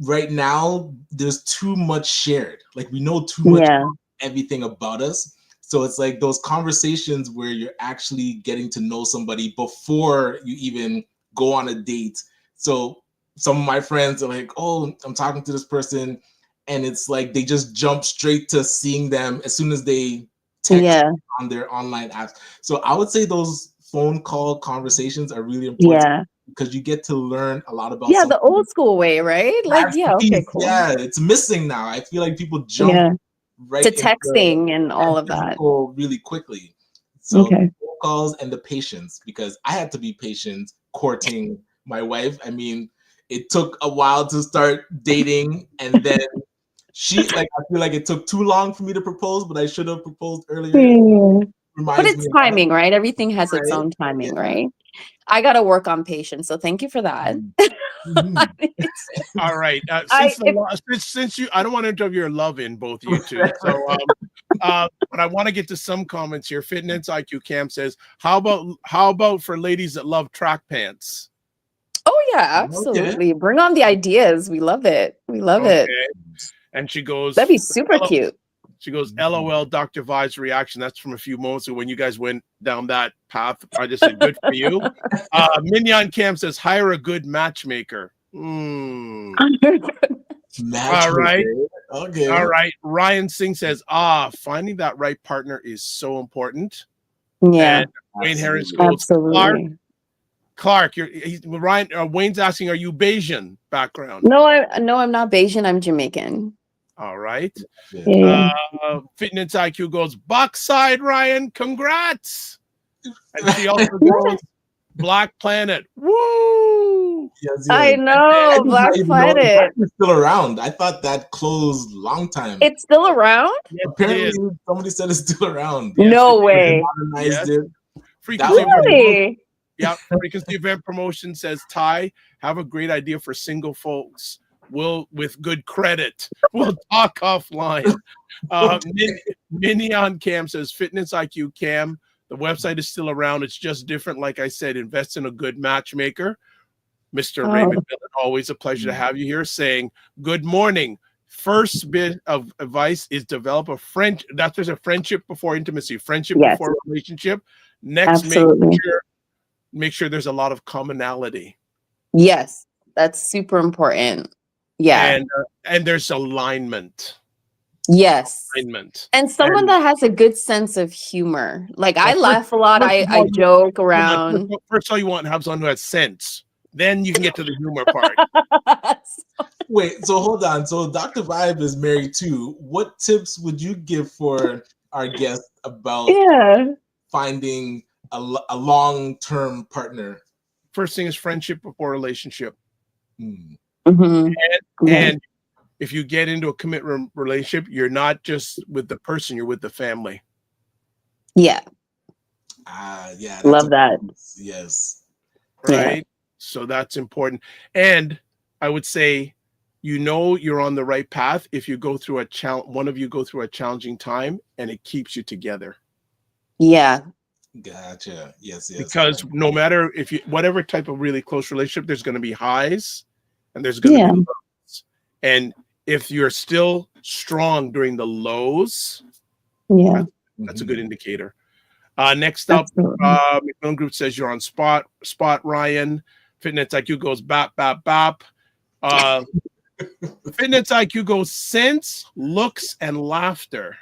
right now there's too much shared. Like we know too much about everything about us. So it's like those conversations where you're actually getting to know somebody before you even go on a date. So some of my friends are like, oh, I'm talking to this person. And it's like they just jump straight to seeing them as soon as they text on their online apps. So I would say those phone call conversations are really important because you get to learn a lot about the old school way, right? Like, okay, cool. Yeah, it's missing now. I feel like people jump right to texting and all of that really quickly. So phone calls and the patience, because I had to be patient courting my wife. I mean, it took a while to start dating, and then I feel like it took too long for me to propose, but I should have proposed earlier. But it's timing, right? Everything has its own timing, right? I got to work on patience. So thank you for that. All right. Since you, I don't want to interrupt your love in both you two. So, but I want to get to some comments here. Fitness IQ Cam says, how about for ladies that love track pants? Oh yeah, absolutely. Bring on the ideas. We love it. We love it. And she goes, that'd be super cute. She goes, LOL, Dr. Vi's reaction. That's from a few moments ago when you guys went down that path. I just said, good for you. Mignon Cam says, hire a good matchmaker. All right. Okay. All right. Ryan Singh says, finding that right partner is so important. Yeah. And Wayne Harris goes, Clark, Wayne's asking, are you Bayesian background? No, I'm not Bayesian. I'm Jamaican. All right. Yeah. Fitness IQ goes, Boxside Ryan, congrats. And she also goes, Black Planet. Woo! Yes. I know, Black Planet. It's still around. I thought that closed long time. It's still around? Yes, apparently, somebody said it's still around. Yes, no way. Modernized it. Really? Yeah, Frequency Event Promotion says, Tye, have a great idea for single folks. With good credit. We'll talk offline. Minion Cam says, Fitness IQ Cam, the website is still around. It's just different. Like I said, invest in a good matchmaker. Mr. Raymond, always a pleasure to have you here, saying, good morning. First bit of advice is develop a friend. There's a friendship before intimacy, friendship before relationship. Next, make sure there's a lot of commonality. Yes, that's super important. Yeah. And there's alignment. Yes. Alignment. And someone that has a good sense of humor. Like I laugh a lot. I joke around. First of all, you want to have someone who has sense. Then you can get to the humor part. Wait, so hold on. So Dr. Vibe is married too. What tips would you give for our guest about finding a long-term partner? First thing is friendship before relationship. Mm-hmm. And if you get into a commitment relationship, you're not just with the person, you're with the family. Yeah. Love that. Yes. Right. Yeah. So that's important. And I would say, you're on the right path if you go through one of you go through a challenging time and it keeps you together. Yeah. Gotcha. Yes. Because no matter whatever type of really close relationship, there's going to be highs and there's going to be lows. And if you're still strong during the lows, Yeah. that's a good indicator. Next up, Absolutely. McMillan Group says you're on spot, Ryan. Fitness IQ goes bap, bap, bap. Fitness IQ goes sense, looks, and laughter.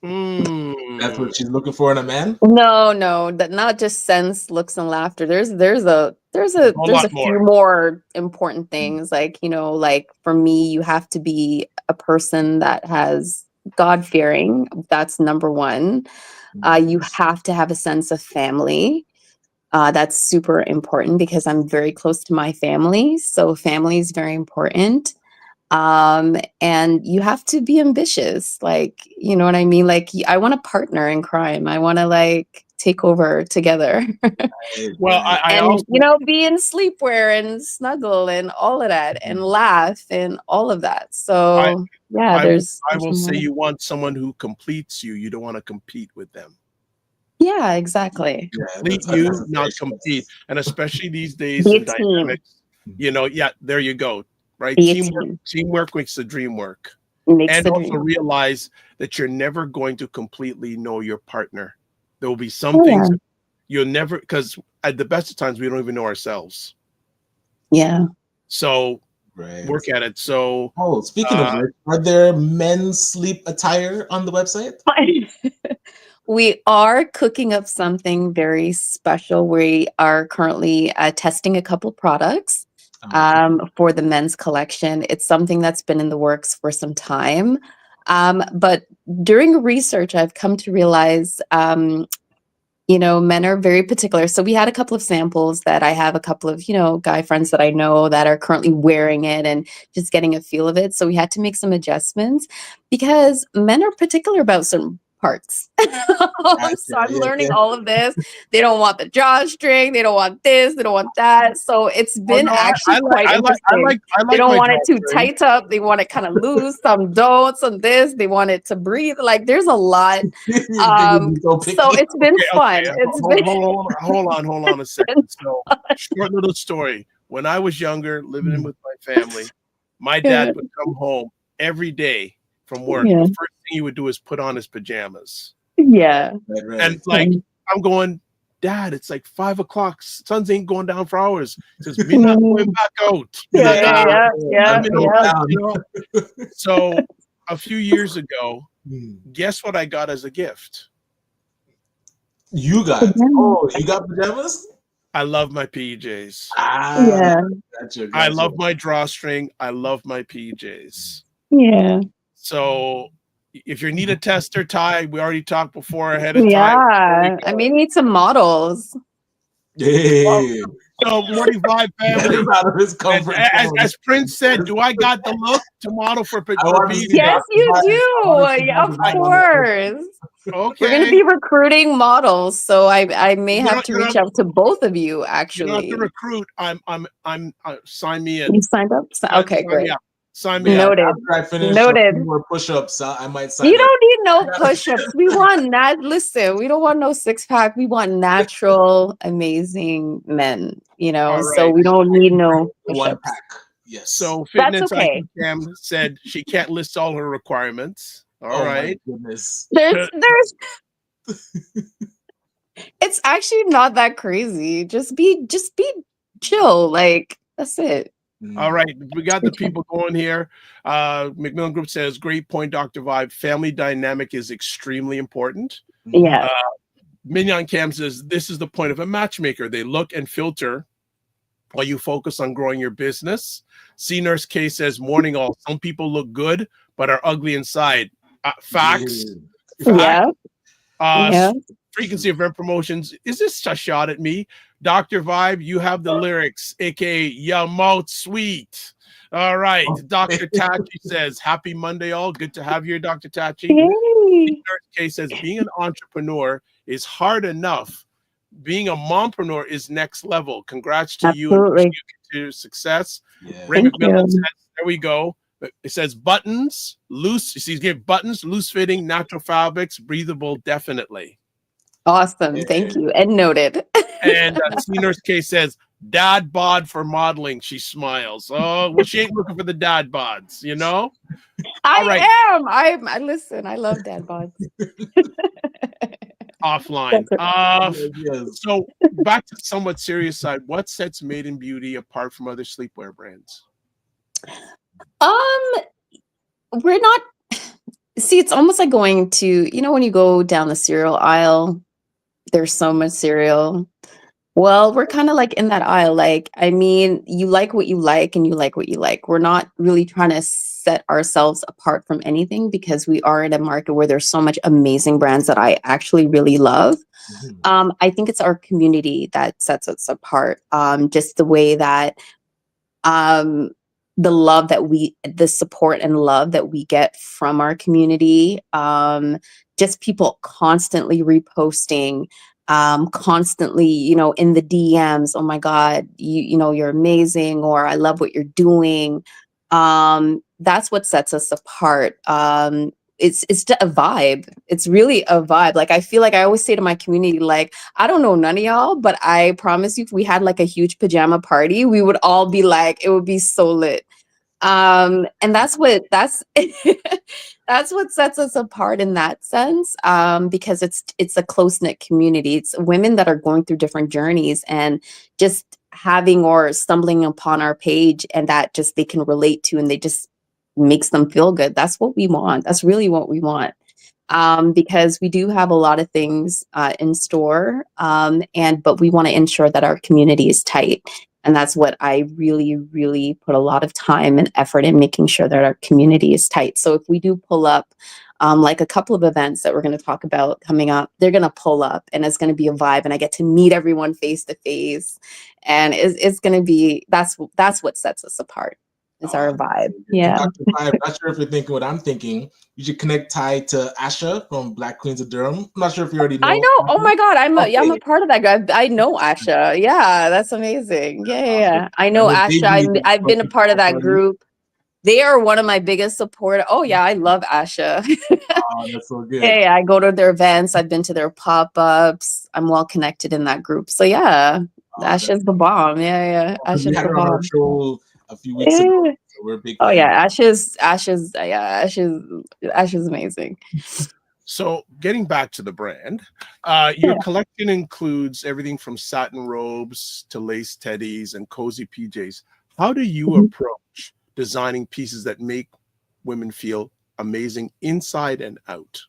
That's what she's looking for in a man. No, that not just sense, looks, and laughter. There's a few more important things. Like, you know, like for me, you have to be a person that has God-fearing. That's number one. You have to have a sense of family. That's super important because I'm very close to my family. So family is very important. And you have to be ambitious. Like, you know what I mean? Like, I want a partner in crime. I want to like take over together. Well, I and also, you know, be in sleepwear and snuggle and all of that and laugh and all of that. So yeah, I will say you want someone who completes you. You don't want to compete with them. Yeah, exactly. Complete you, not compete. And especially these days Be in a team. dynamics, you know, yeah, there you go. Right? Be a Teamwork makes the dream work. Makes And the also dream. realize that you're never going to completely know your partner. There will be some things you'll never, because at the best of times, we don't even know ourselves. Yeah. So work at it. So, speaking of which, are there men's sleep attire on the website? We are cooking up something very special. We are currently testing a couple products for the men's collection. It's something that's been in the works for some time. But during research, I've come to realize, you know, men are very particular. So we had a couple of samples that I have a couple of, you know, guy friends that I know that are currently wearing it and just getting a feel of it. So we had to make some adjustments because men are particular about certain parts. So I'm learning all of this. They don't want the drawstring. They don't want this. They don't want that. So it's been quite interesting. They don't want it too tight up. They want it kind of loose. Some don't. Some this. They want it to breathe. Like there's a lot. So it's been fun. Hold on a second. So short little story. When I was younger, living in with my family, my dad would come home every day from work. The first thing he would do is put on his pajamas. Yeah. And like I'm going, Dad, it's like 5 o'clock. Suns ain't going down for hours. He says, we're not going back out. So a few years ago, guess what I got as a gift? You got pajamas? I love my PJs. Gotcha. I love my drawstring. I love my PJs. Yeah. So if you need a tester, Tye, we already talked before ahead of time. Yeah. I may need some models. Yeah. So Morning Vibe family. As Prince said, do I got the look to model for Yes, you do. Of course. Okay. We're gonna be recruiting models, so I may have to reach out to both of you. Actually, you don't have to recruit. I'm sign me in. You signed up? Okay, great. Sign me Noted. up. After I finish more push-ups, I might sign You up. don't need no push-ups. We want listen, we don't want no six-pack. We want natural, amazing men, you know, so we don't need no one pack. Yes. So Fitness Cam said she can't list all her requirements. All right. My goodness. There's it's actually not that crazy. Just be chill. Like that's it. All right, we got the people going here. McMillan Group says, great point, Dr. Vibe. Family dynamic is extremely important. Yeah. Mignon Cam says, this is the point of a matchmaker. They look and filter while you focus on growing your business. C Nurse K says, morning all. Some people look good, but are ugly inside. Facts. Yeah. Frequency of event promotions. Is this a shot at me? Dr. Vibe, you have the lyrics, aka your mouth sweet. All right. Dr. Tachi says, happy Monday, all. Good to have you here, Dr. Tachi. Nurse K says, being an entrepreneur is hard enough. Being a mompreneur is next level. Congrats to you and wishing you continued success. Ray McMillan says, there we go. It says buttons, loose. You see, he's giving buttons, loose fitting, natural fabrics, breathable, definitely. Awesome. Thank you. And noted. And C Nurse K says, Dad bod for modeling. She smiles. Oh, well, she ain't looking for the dad bods, you know? All right. I listen, I love dad bods. Offline. Yes. So back to the somewhat serious side. What sets Maydn Beauty apart from other sleepwear brands? We're not, see, it's almost like going to, you know, when you go down the cereal aisle, there's so much cereal. Well, we're kind of like in that aisle. Like, I mean, you like what you like and you like what you like. We're not really trying to set ourselves apart from anything because we are in a market where there's so much amazing brands that I actually really love. I think it's our community that sets us apart. Just the way that the love that the support and love that we get from our community, just people constantly reposting, constantly, you know, in the DMs, oh my God, you know, you're amazing, or I love what you're doing. That's what sets us apart. It's a vibe. It's really a vibe. Like, I feel like I always say to my community, like, I don't know none of y'all, but I promise you, if we had like a huge pajama party, we would all be like, it would be so lit. And that's that's what sets us apart in that sense. Because it's a close-knit community. It's women that are going through different journeys and just having or stumbling upon our page, and that just they can relate to, and they just makes them feel good. That's what we want. That's really what we want. Because we do have a lot of things in store, but we want to ensure that our community is tight. And that's what I really, really put a lot of time and effort in, making sure that our community is tight. So if we do pull up, like a couple of events that we're going to talk about coming up, they're going to pull up and it's going to be a vibe, and I get to meet everyone face to face. And it's going to be, that's what sets us apart. It's our vibe. Yeah. Dr. Tye, I'm not sure if you're thinking what I'm thinking. You should connect Tye to Asha from Black Queens of Durham. I'm not sure if you already know. I know. Oh my God. I'm Okay. a part of that guy. I know Asha. Yeah. That's amazing. Yeah. I know Asha. I've been a part of that group. They are one of my biggest supporters. Oh yeah. I love Asha. Oh, that's so good. Yeah. I go to their events. I've been to their pop-ups. I'm well connected in that group. So yeah, Asha's the bomb. Yeah. Asha's we had the her on our bomb. show a few weeks ago. So we're a big fan. Oh yeah. Asha's amazing. So getting back to the brand, your collection includes everything from satin robes to lace teddies and cozy PJs. How do you approach designing pieces that make women feel amazing inside and out?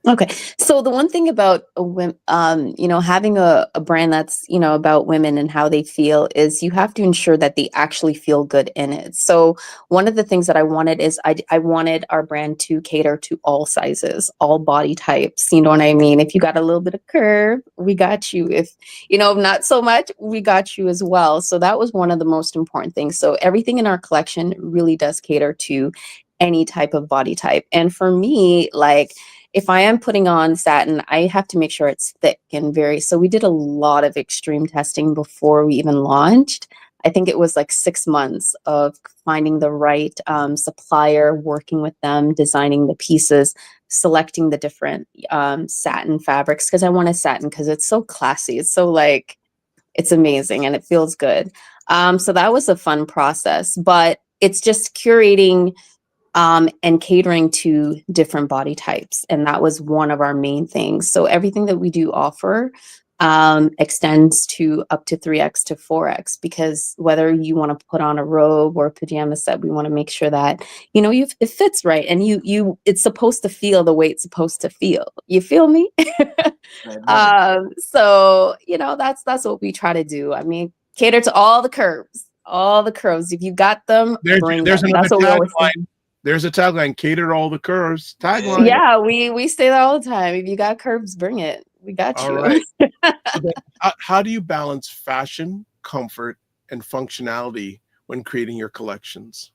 Okay. So the one thing about you know, having a brand that's, you know, about women and how they feel is you have to ensure that they actually feel good in it. So one of the things that I wanted is I wanted our brand to cater to all sizes, all body types. You know what I mean? If you got a little bit of curve, we got you. If, you know, not so much, we got you as well. So that was one of the most important things. So everything in our collection really does cater to any type of body type. And for me, like, if I am putting on satin, I have to make sure it's thick and so we did a lot of extreme testing before we even launched. I think it was like 6 months of finding the right supplier, working with them, designing the pieces, selecting the different satin fabrics, because I want a satin because it's so classy. It's so like, it's amazing and it feels good. So that was a fun process, but it's just curating and catering to different body types. And that was one of our main things. So everything that we do offer extends to up to 3X to 4X, because whether you want to put on a robe or a pajama set, we want to make sure that, you know, it fits right. And it's supposed to feel the way it's supposed to feel. You feel me? So, you know, that's what we try to do. I mean, cater to all the curves. If you got them, bring them. That's what we always say. There's a tagline: cater all the curves. Tagline. Yeah, we say that all the time. If you got curves, bring it. We got you. All right. So then, how do you balance fashion, comfort, and functionality when creating your collections?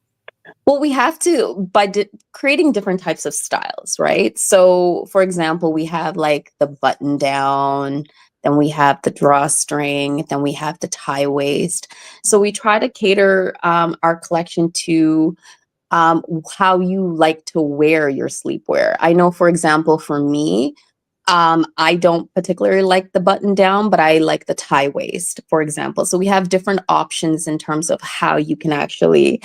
Well, we have to by creating different types of styles, right? So, for example, we have like the button down, then we have the drawstring, then we have the tie waist. So we try to cater our collection to how you like to wear your sleepwear. I know, for example, for me, I don't particularly like the button down, but I like the tie waist, for example. So we have different options in terms of how you can actually,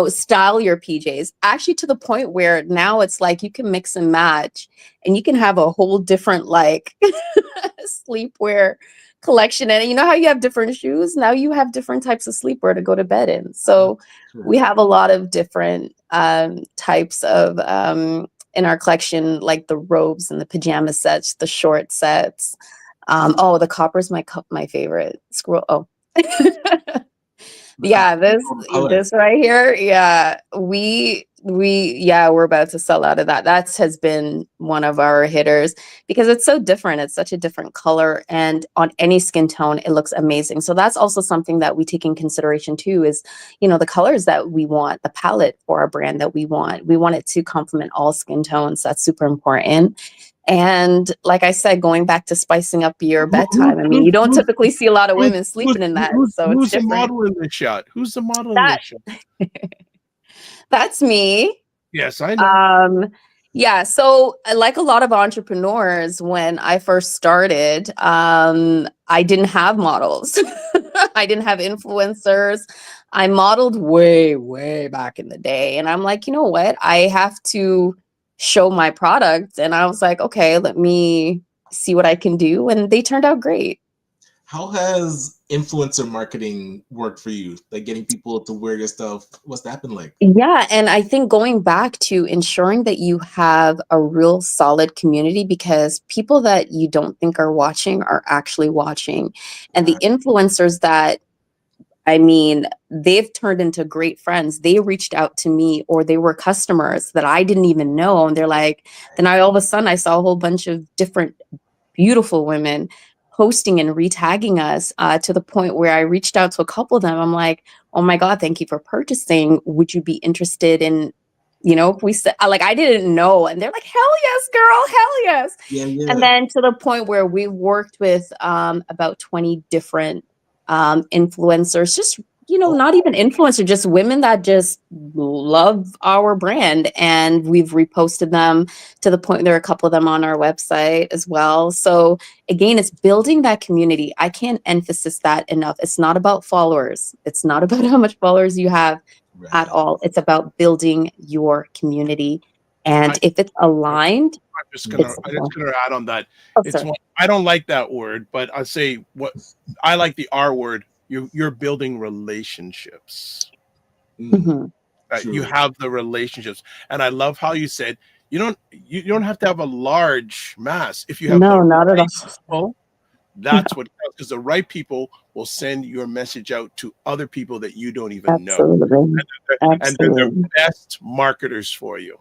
style your PJs. Actually, to the point where now it's like you can mix and match and you can have a whole different like sleepwear collection. And you know how you have different shoes? Now you have different types of sleepwear to go to bed in. So we have a lot of different types of in our collection, like the robes and the pajama sets, the short sets. The copper's my favorite. Scroll. Oh, yeah, this right here. Yeah, we're about to sell out of that. That has been one of our hitters because it's so different. It's such a different color, and on any skin tone, it looks amazing. So that's also something that we take in consideration too. Is the colors that we want, the palette for our brand that we want. We want it to complement all skin tones. That's super important. And like I said, going back to spicing up your bedtime, I mean, you don't typically see a lot of women sleeping in that, so it's different. Who's the model in this shot? Who's the model in this shot? That's me. Yes, I know. Yeah, so like a lot of entrepreneurs, when I first started, I didn't have models. I didn't have influencers. I modeled way, way back in the day. And I'm like, you know what? I have to show my product. And I was like, okay, let me see what I can do. And they turned out great. How has influencer marketing worked for you? Like getting people to wear your stuff? What's that been like? Yeah. And I think going back to ensuring that you have a real solid community, because people that you don't think are watching are actually watching. And the influencers that, I mean, they've turned into great friends. They reached out to me, or they were customers that I didn't even know. And they're like, then all of a sudden I saw a whole bunch of different beautiful women posting and retagging us to the point where I reached out to a couple of them. I'm like, oh my God, thank you for purchasing. Would you be interested in, if we said, like, I didn't know. And they're like, hell yes, girl, hell yes. Yeah. And then to the point where we worked with about 20 different influencers, just not even influencers, just women that just love our brand, and we've reposted them to the point there are a couple of them on our website as well. So again, it's building that community. I can't emphasize that enough. It's not about followers. It's not about how much followers you have at all. It's about building your community. And if it's aligned, I'm just gonna add on that. I don't like that word, but I say what I like the R word. You're building relationships. Mm-hmm. You have the relationships, and I love how you said you don't have to have a large mass if you have not at all. That's what counts, because the right people will send your message out to other people that you don't even know. And they're the best marketers for you.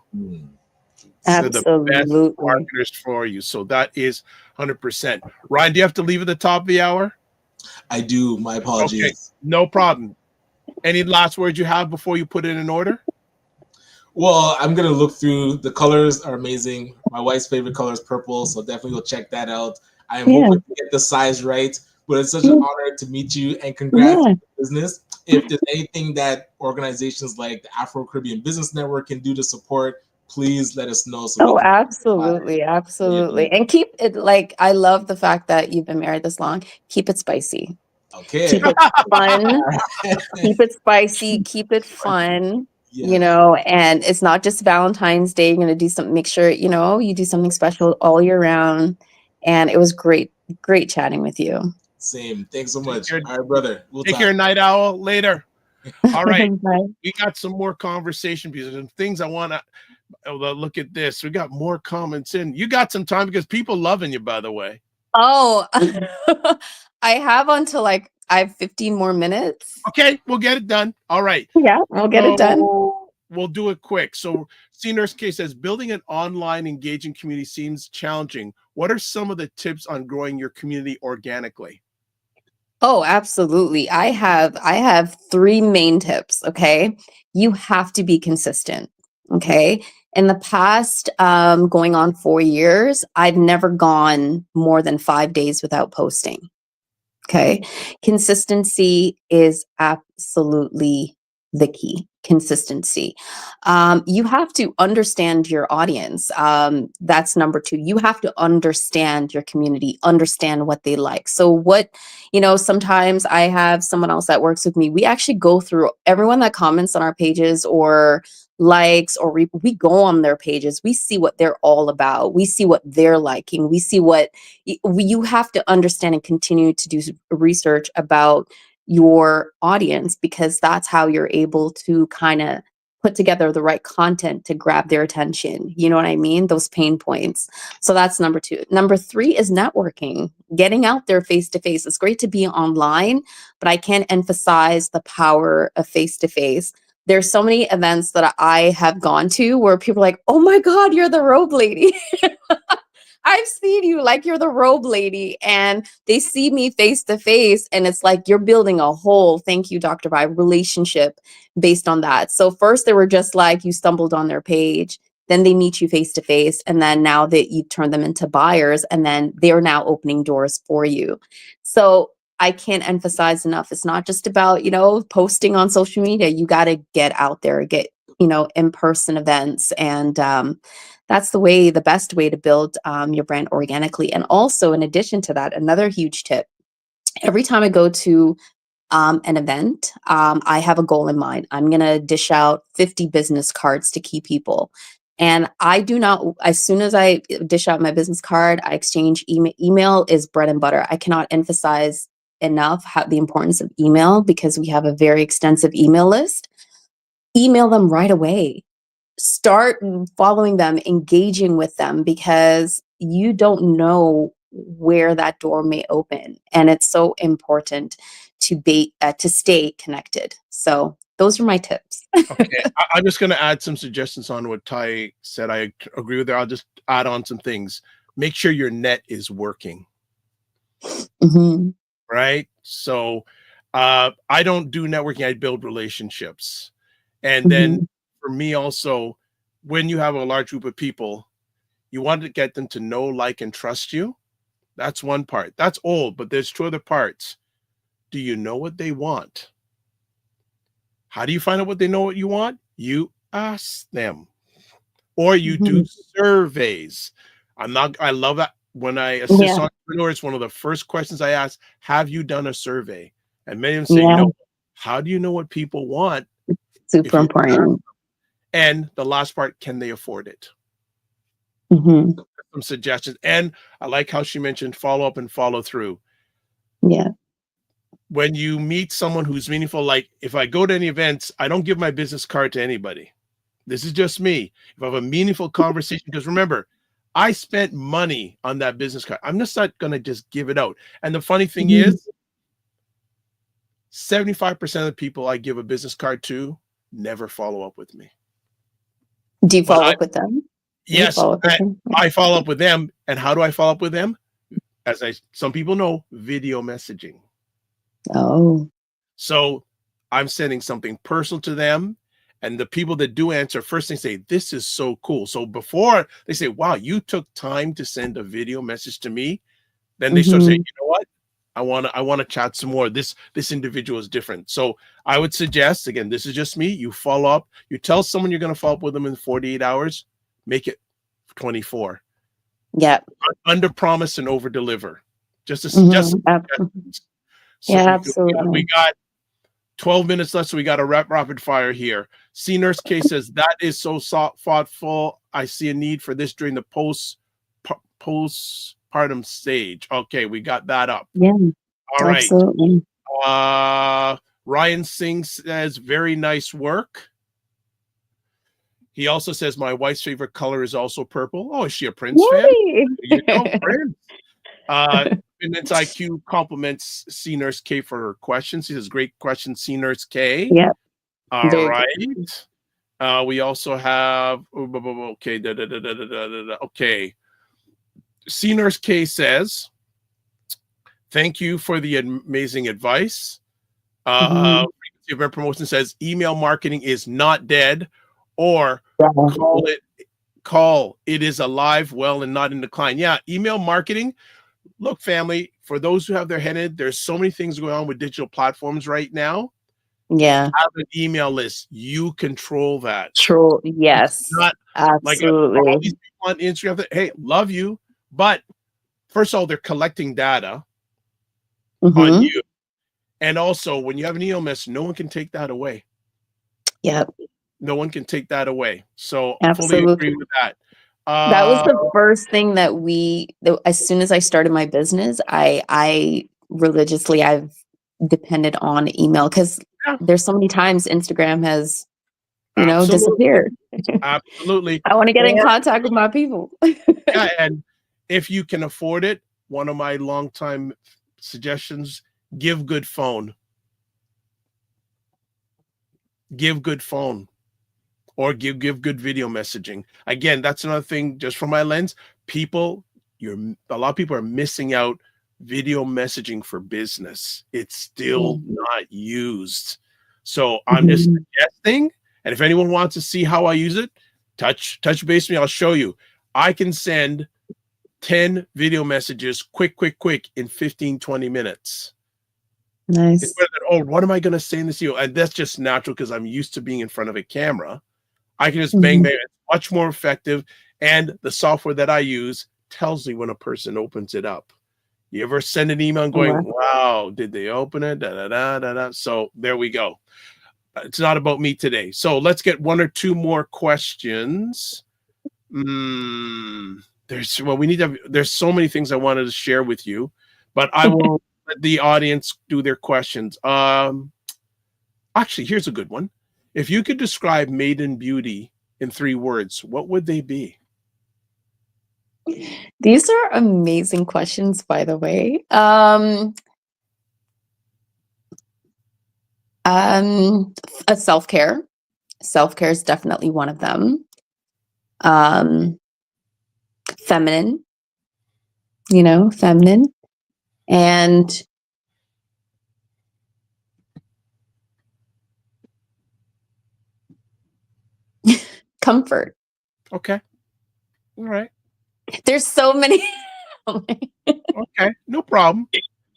They're the best marketers for you. So that is 100%. Ryan, do you have to leave at the top of the hour? I do. My apologies. Okay, no problem. Any last words you have before you put it in order? Well, I'm going to look through. The colors are amazing. My wife's favorite color is purple, so definitely go check that out. I am hoping to get the size right, but it's such an honor to meet you, and congrats on the business. If there's anything that organizations like the Afro Caribbean Business Network can do to support, please let us know. So absolutely. And keep it, like, I love the fact that you've been married this long. Keep it spicy. Okay. Keep it fun. Keep it spicy. Keep it fun. And it's not just Valentine's Day. You're going to do something, make sure, you do something special all year round. And it was great chatting with you. Same. Thanks so much. All right, brother. We'll take care, Night Owl. Later. All right. We got some more conversation pieces and things I want to look at this. We got more comments in. You got some time because people loving you, by the way. Oh, I have until I have 15 more minutes. Okay, we'll get it done. All right. Yeah, we'll get it done. We'll do it quick. So C Nurse K says, building an online engaging community seems challenging. What are some of the tips on growing your community organically? Oh, absolutely. I have 3 main tips. Okay. You have to be consistent. Okay. In the past, going on 4 years, I've never gone more than 5 days without posting. Okay. Consistency is absolutely the key. consistency. You have to understand your audience. That's number two. You have to understand your community, understand what they like. So what, sometimes I have someone else that works with me. We actually go through everyone that comments on our pages or likes, or we go on their pages. We see what they're all about. We see what they're liking. We see what you have to understand and continue to do research about your audience, because that's how you're able to kind of put together the right content to grab their attention. You know what I mean? Those pain points. So that's number two. Number three is networking, getting out there face to face. It's great to be online, but I can't emphasize the power of face to face. There's so many events that I have gone to where people are like, oh my God, you're the robe lady. I've seen you, like you're the robe lady, and they see me face to face, and it's like you're building a whole, thank you, Dr. Vibe, relationship based on that. So first they were just like, you stumbled on their page, then they meet you face to face, and then now that you turn them into buyers, and then they're now opening doors for you. So I can't emphasize enough. It's not just about, posting on social media. You got to get out there, get, in-person events. And that's the best way to build your brand organically. And also, in addition to that, another huge tip, every time I go to an event, I have a goal in mind. I'm going to dish out 50 business cards to key people. And I do not, as soon as I dish out my business card, I exchange email. Email is bread and butter. I cannot emphasize enough the importance of email, because we have a very extensive email list. Email them right away. Start following them, engaging with them, because you don't know where that door may open. And it's so important to stay connected. So those are my tips. Okay, I'm just going to add some suggestions on what Tye said. I agree with her. I'll just add on some things. Make sure your net is working. Mm-hmm. Right? So I don't do networking. I build relationships. And then for me also, when you have a large group of people, you want to get them to know, like, and trust you. That's one part. That's old, but there's two other parts. Do you know what they want? How do you find out what they know what you want? You ask them, or you do surveys. I love that. When I assist entrepreneurs, one of the first questions I ask, have you done a survey? And many of them say no. How do you know what people want? Super important. And the last part, can they afford it? Some suggestions. And I like how she mentioned follow up and follow through. Yeah. When you meet someone who's meaningful, like if I go to any events, I don't give my business card to anybody. This is just me. If I have a meaningful conversation, because remember, I spent money on that business card. I'm just not going to just give it out. And the funny thing is, 75% of the people I give a business card to never follow up with me. Do you follow up with them? Yes, I follow up with them. And how do I follow up with them? Some people know, video messaging. Oh. So I'm sending something personal to them. And the people that do answer, first thing say, this is so cool. So before they say, wow, you took time to send a video message to me, then they start saying, you know what? I want to chat some more. This individual is different. So I would suggest, again, this is just me. You follow up. You tell someone you're going to follow up with them in 48 hours. Make it 24. Yeah. Under promise and over deliver. Absolutely. We got 12 minutes left, so we got a rapid fire here. C Nurse K says, that is so thoughtful. I see a need for this during the postpartum stage. Okay, we got that up. Yeah. All right. Absolutely. Ryan Singh says, very nice work. He also says, my wife's favorite color is also purple. Oh, is she a Prince fan? You know, Prince. Finance IQ compliments C Nurse K for her questions. He says, great question, C Nurse K. Yeah. All right. We also have, okay. Okay. C Nurse K says, thank you for the amazing advice. Frequency Event Promotion says, email marketing is not dead, or call it is alive, well, and not in decline. Yeah, email marketing. Look, family, for those who have their head in, there's so many things going on with digital platforms right now. Yeah. Have an email list. You control that. True. Yes. It's not like Absolutely. all these people on Instagram that, hey, love you. But first of all, they're collecting data on Mhm. you. And also, when you have an email list, no one can take that away. Yep. No one can take that away. So fully Absolutely. agree with that. That was the first thing that as soon as I started my business, I religiously, I've depended on email because Yeah, there's so many times Instagram has, absolutely. disappeared. Absolutely. I want to get in Or, contact with my people. yeah, and if you can afford it, one of my longtime suggestions, give good phone. Give good phone. Or give good video messaging. Again, that's another thing, just from my lens. A lot of people are missing out video messaging for business. It's still not used. So I'm just suggesting, and if anyone wants to see how I use it, touch base with me. I'll show you. I can send 10 video messages quick in 15-20 minutes. Nice. It's better than, oh, what am I going to say in this video? And that's just natural because I'm used to being in front of a camera. I can just bang. It's much more effective. And the software that I use tells me when a person opens it up. You ever send an email and going, wow, did they open it? Da, da, da, da, da. So there we go. It's not about me today. So let's get one or two more questions. There's so many things I wanted to share with you, but I will let the audience do their questions. Actually, here's a good one. If you could describe Maydn Beauty in 3 words, what would they be? These are amazing questions, by the way. A self-care. Self-care is definitely one of them. Feminine, feminine. And comfort. Okay. All right. There's so many. Okay. No problem.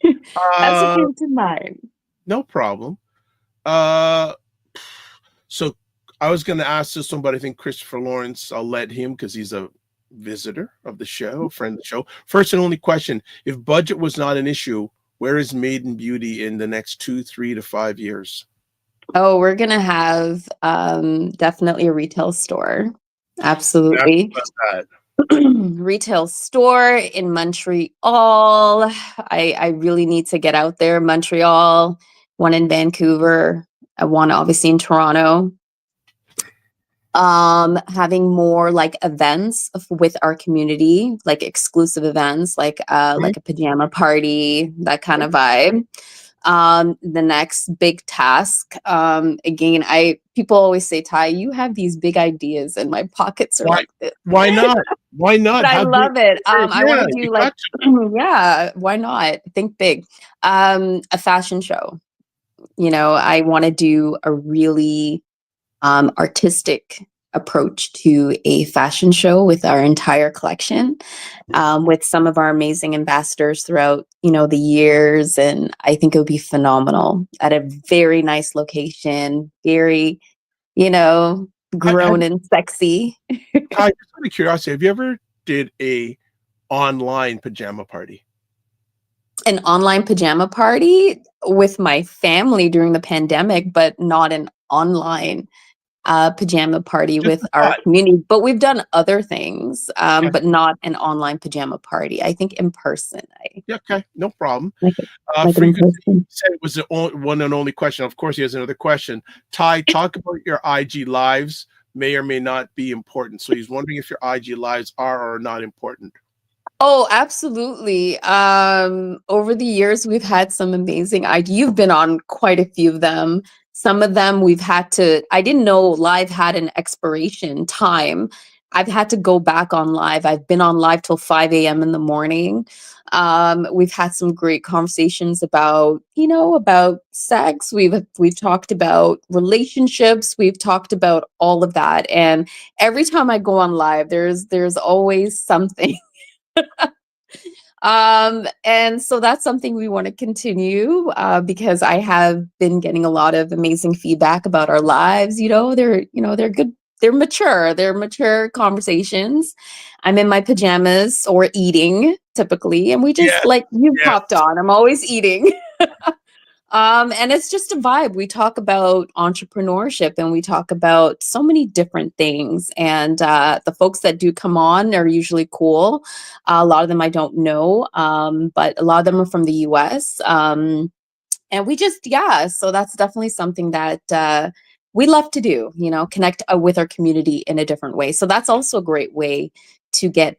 That's what came to mind. No problem. So I was going to ask this one, but I think Christopher Lawrence, I'll let him because he's a visitor of the show, a friend of the show. First and only question: if budget was not an issue, where is Maydn Beauty in the next 2, 3 to 5 years? Oh, we're gonna have definitely a retail store. Absolutely. Retail store in Montreal. I really need to get out there. Montreal, one in Vancouver, one obviously in Toronto. Having more like events with our community, like exclusive events, like a pajama party, that kind of vibe. The next big task, again, people always say, Tye, you have these big ideas and my pockets are like this. Why not? Why not? But I love it. I want to do like, yeah, why not? Think big. A fashion show. I want to do a really artistic approach to a fashion show with our entire collection, with some of our amazing ambassadors throughout, the years. And I think it would be phenomenal at a very nice location, very, grown and sexy. Just out of curiosity, have you ever did a online pajama party? An online pajama party with my family during the pandemic, but not an online pajama party with our community. But we've done other things, but not an online pajama party. I think in person. Okay, no problem. Frequency said it was the one and only question. Of course, he has another question. Tye, talk about your IG lives. May or may not be important. So he's wondering if your IG lives are or are not important. Oh, absolutely. Over the years, we've had some amazing you've been on quite a few of them. Some of them I didn't know live had an expiration time. I've had to go back on live. I've been on live till 5 a.m. in the morning. We've had some great conversations about, about sex. We've talked about relationships. We've talked about all of that. And every time I go on live, there's always something. And so that's something we want to continue because I have been getting a lot of amazing feedback about our lives. They're good. They're mature conversations. I'm in my pajamas or eating typically, and we just, Yes, like you yes. popped on, I'm always eating. And it's just a vibe. We talk about entrepreneurship and we talk about so many different things. And the folks that do come on are usually cool. A lot of them I don't know, but a lot of them are from the US. And we just, yeah, so that's definitely something that we love to do, connect with our community in a different way. So that's also a great way to get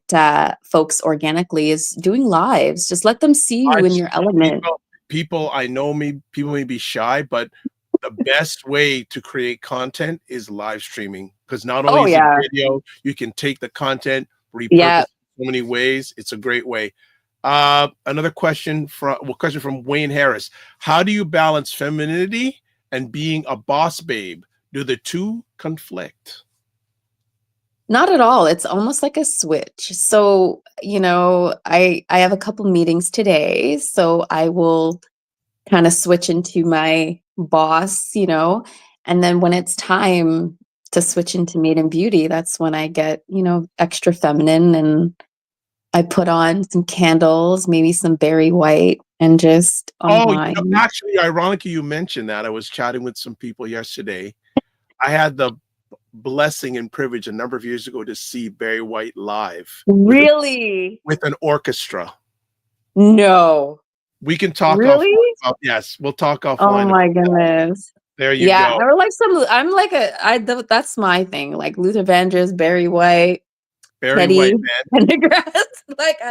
folks organically, is doing lives. Just let them see you in your element. People, I know people may be shy, but the best way to create content is live streaming, because not only is it video, you can take the content, repurpose it so many ways. It's a great way. Another question from Wayne Harris. How do you balance femininity and being a boss babe? Do the two conflict? Not at all. It's almost like a switch. So, I have a couple meetings today, so I will kind of switch into my boss, and then when it's time to switch into Maydn Beauty, that's when I get, extra feminine, and I put on some candles, maybe some berry white, and just unwind. Actually, ironically, you mentioned that. I was chatting with some people yesterday. I had the blessing and privilege a number of years ago to see Barry White live. Really? With an orchestra. No. We can talk really? offline. Yes, we'll talk offline. Oh my goodness. There you go. Or like that's my thing. Like Luther Vandross, Barry White, Teddy Pendergrass.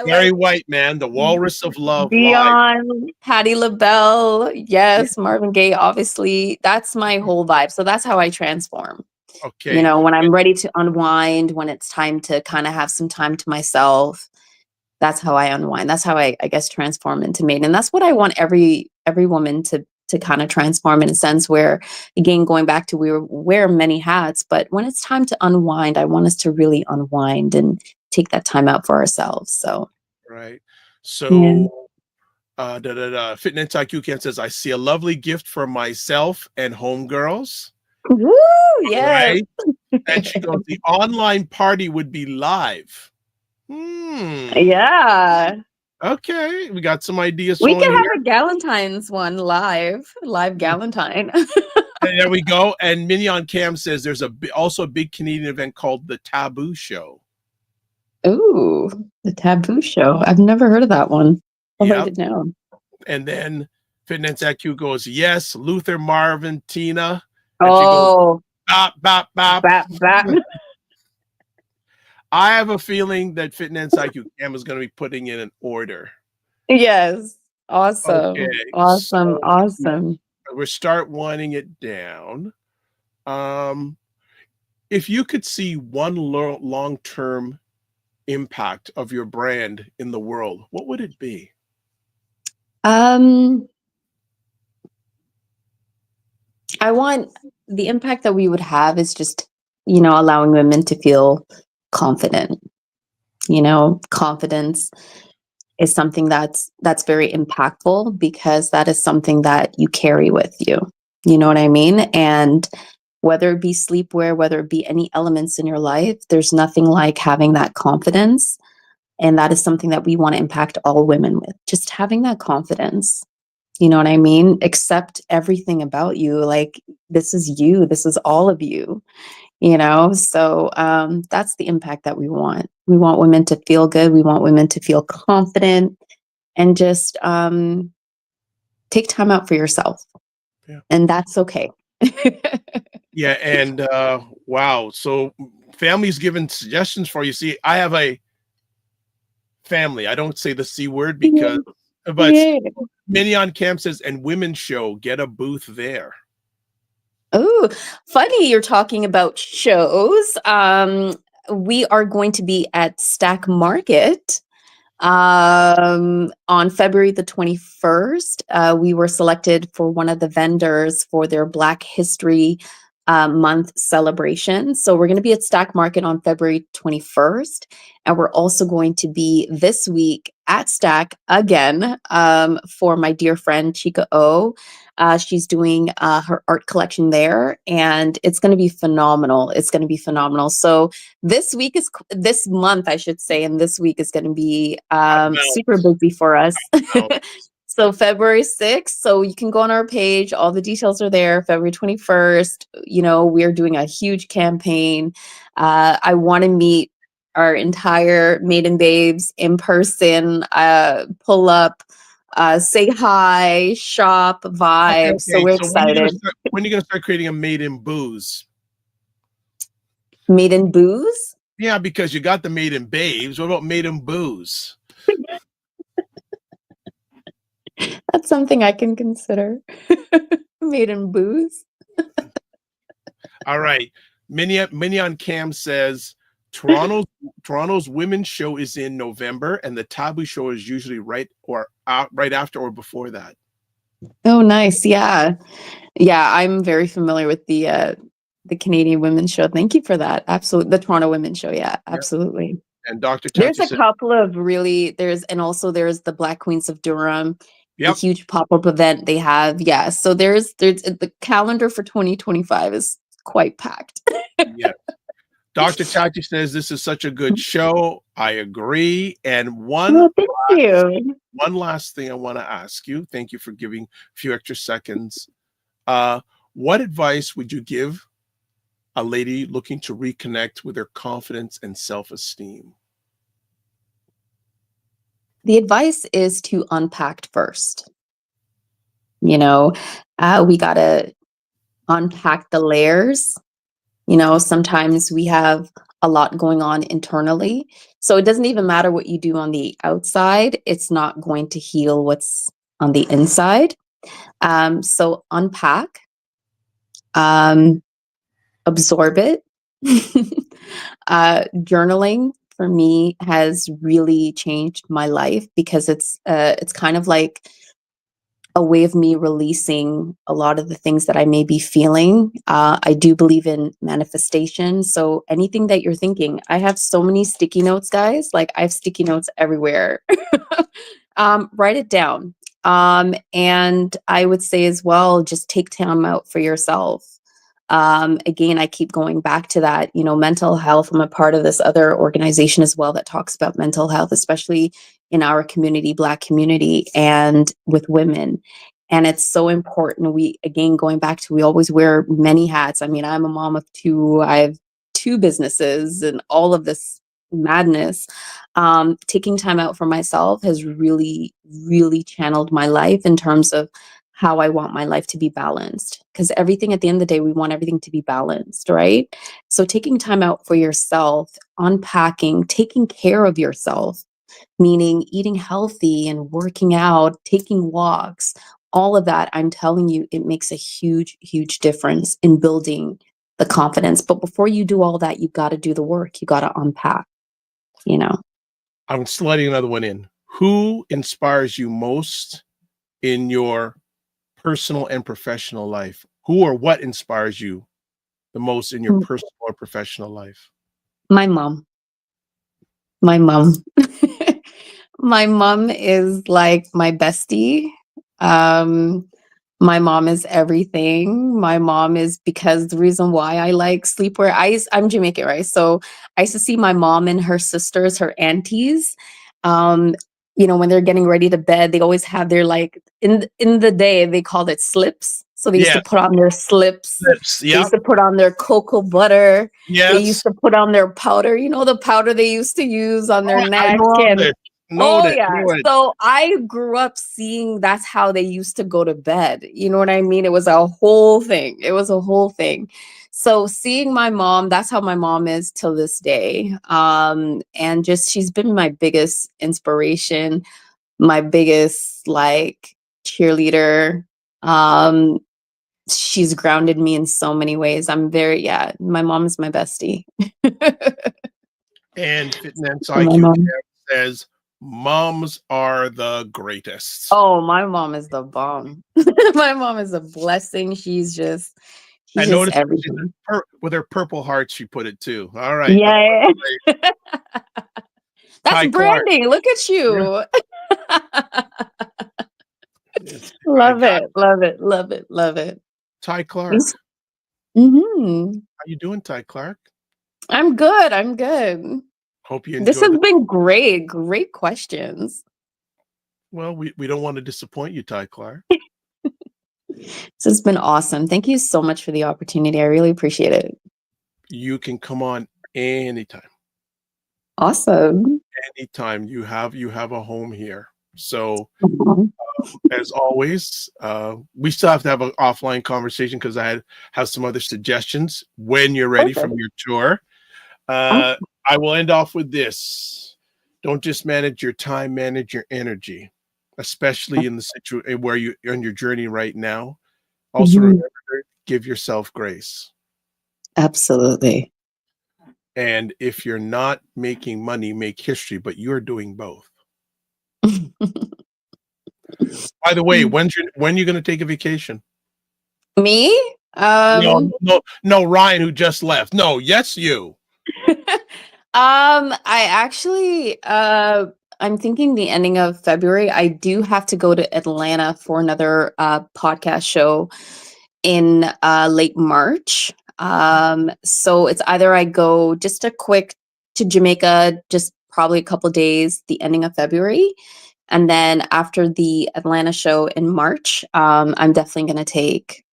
Barry White, man, the walrus of love. Dion, Patti LaBelle, yes, Marvin Gaye, obviously. That's my whole vibe. So that's how I transform. Okay. When I'm ready to unwind, when it's time to kind of have some time to myself, that's how I unwind. That's how I guess transform into Maydn. And that's what I want every woman to kind of transform, in a sense where, again, going back to, we wear many hats, but when it's time to unwind, I want us to really unwind and take that time out for ourselves. So right. So Fitness IQ Ken says, I see a lovely gift for myself and homegirls. Woo, yes. Right? And she goes, the online party would be live. Yeah. Okay, we got some ideas. We can have a Galentine's one live Galentine. And there we go. And Mignon Cam says there's also a big Canadian event called the Taboo Show. Ooh, the Taboo Show. I've never heard of that one. I'll write it down. And then Fitness IQ goes, yes, Luther, Marvin, Tina. And she goes, bop, bop, bop. Bop, bop. I have a feeling that Fitness IQ Cam is going to be putting in an order. Yes. Awesome. Okay. Awesome. So, awesome. We'll start winding it down. If you could see one long-term impact of your brand in the world, what would it be? I want the impact that we would have is just, allowing women to feel confident. Confidence is something that's very impactful, because that is something that you carry with you. You know what I mean? And whether it be sleepwear, whether it be any elements in your life, there's nothing like having that confidence. And that is something that we want to impact all women with, just having that confidence. You know what I mean? Accept everything about you. Like, this is you. This is all of you. So that's the impact that we want. We want women to feel good. We want women to feel confident, and just take time out for yourself. Yeah. And that's okay. Yeah. And wow. So family's given suggestions for you. See, I have a family. I don't say the C word because, but Mignon Camp says, and women's show, get a booth there. Oh, funny you're talking about shows. We are going to be at Stack Market on February the 21st. We were selected for one of the vendors for their Black History Month celebration. So we're going to be at Stack Market on February 21st. And we're also going to be this week at Stack again for my dear friend Chica O. She's doing her art collection there, and it's going to be phenomenal. It's going to be phenomenal. So this month, I should say, and this week is going to be super busy for us. So February 6th, so you can go on our page. All the details are there. February 21st, we're doing a huge campaign. I want to meet our entire Maiden Babes in person, pull up, say hi, shop, vibe. Okay. So we're excited. When are you going to start creating a Maiden Booze? Maiden Booze? Yeah, because you got the Maiden Babes. What about Maiden Booze? That's something I can consider. Maiden Booze. All right. Mini on Cam says Toronto's women's show is in November, and the Taboo show is usually right after or before that. Oh, nice. Yeah. I'm very familiar with the Canadian Women's Show. Thank you for that. Absolutely. The Toronto Women's Show. Yeah, absolutely. And Dr. There's a couple of there's the Black Queens of Durham, the huge pop-up event they have. Yeah. So there's the calendar for 2025 is quite packed. Yeah. Dr. Chachi says this is such a good show. I agree. And one last thing I want to ask you. Thank you for giving a few extra seconds. What advice would you give a lady looking to reconnect with her confidence and self-esteem? The advice is to unpack first. We got to unpack the layers. Sometimes we have a lot going on internally. So it doesn't even matter what you do on the outside. It's not going to heal what's on the inside. So unpack, absorb it. Journaling for me has really changed my life because it's kind of like a way of me releasing a lot of the things that I may be feeling. I do believe in manifestation. So anything that you're thinking, I have so many sticky notes, guys. Like I have sticky notes everywhere. Write it down. And I would say as well, just take time out for yourself. Again, I keep going back to that, mental health. I'm a part of this other organization as well that talks about mental health, especially in our community, Black community, and with women. And it's so important. We always wear many hats. I mean, I'm a mom of two. I have 2 businesses and all of this madness. Taking time out for myself has really, really channeled my life in terms of how I want my life to be balanced. Because everything at the end of the day, we want everything to be balanced, right? So taking time out for yourself, unpacking, taking care of yourself, meaning eating healthy and working out, taking walks, all of that, I'm telling you, it makes a huge, huge difference in building the confidence. But before you do all that, you got to do the work. You got to unpack, I'm sliding another one in. Who inspires you most in your personal and professional life? Who or what inspires you the most in your personal or professional life? My mom. My mom. My mom is like my bestie. My mom is everything. My mom is because the reason why I like sleepwear, I'm Jamaican, right? So I used to see my mom and her sisters, her aunties, when they're getting ready to bed, they always have their in the day, they called it slips. So they used to put on their slips. They used to put on their cocoa butter. Yes. They used to put on their powder, the powder they used to use on their neck. So I grew up seeing that's how they used to go to bed. You know what I mean? It was a whole thing. So seeing my mom, that's how my mom is till this day. And just, she's been my biggest inspiration, my biggest cheerleader. She's grounded me in so many ways. My mom is my bestie. And Fitness IQ says, moms are the greatest. Oh, my mom is the bomb. My mom is a blessing. She's I noticed everything. With her purple heart, she put it too. All right. Yeah. That's Tye Clarke. branding. Look at you. It's- Love got it. Love it. Love it. Love it. Tye Clarke. Mm-hmm. How you doing, Tye Clarke? I'm good. I'm good. Hope you This enjoyed has been great. Great questions. Well, we don't want to disappoint you, Tye Clarke. This has been awesome. Thank you so much for the opportunity. I really appreciate it. You can come on anytime. Awesome. Anytime. You have a home here. So Mhm. as always, we still have to have an offline conversation because I have some other suggestions when you're ready Okay. from your tour. I will end off with this. Don't just manage your time, manage your energy, especially in the situation where you're on your journey right now. Also, Mhm. remember to give yourself grace. Absolutely. And if you're not making money, make history, but you're doing both. By the way, when you going to take a vacation? Me? No, Ryan, who just left. No, yes, you. I actually I'm thinking the ending of February. I do have to go to Atlanta for another podcast show in late March. So it's either I go just a quick to Jamaica, just probably a couple days, the ending of February. And then after the Atlanta show in March, I'm definitely going to take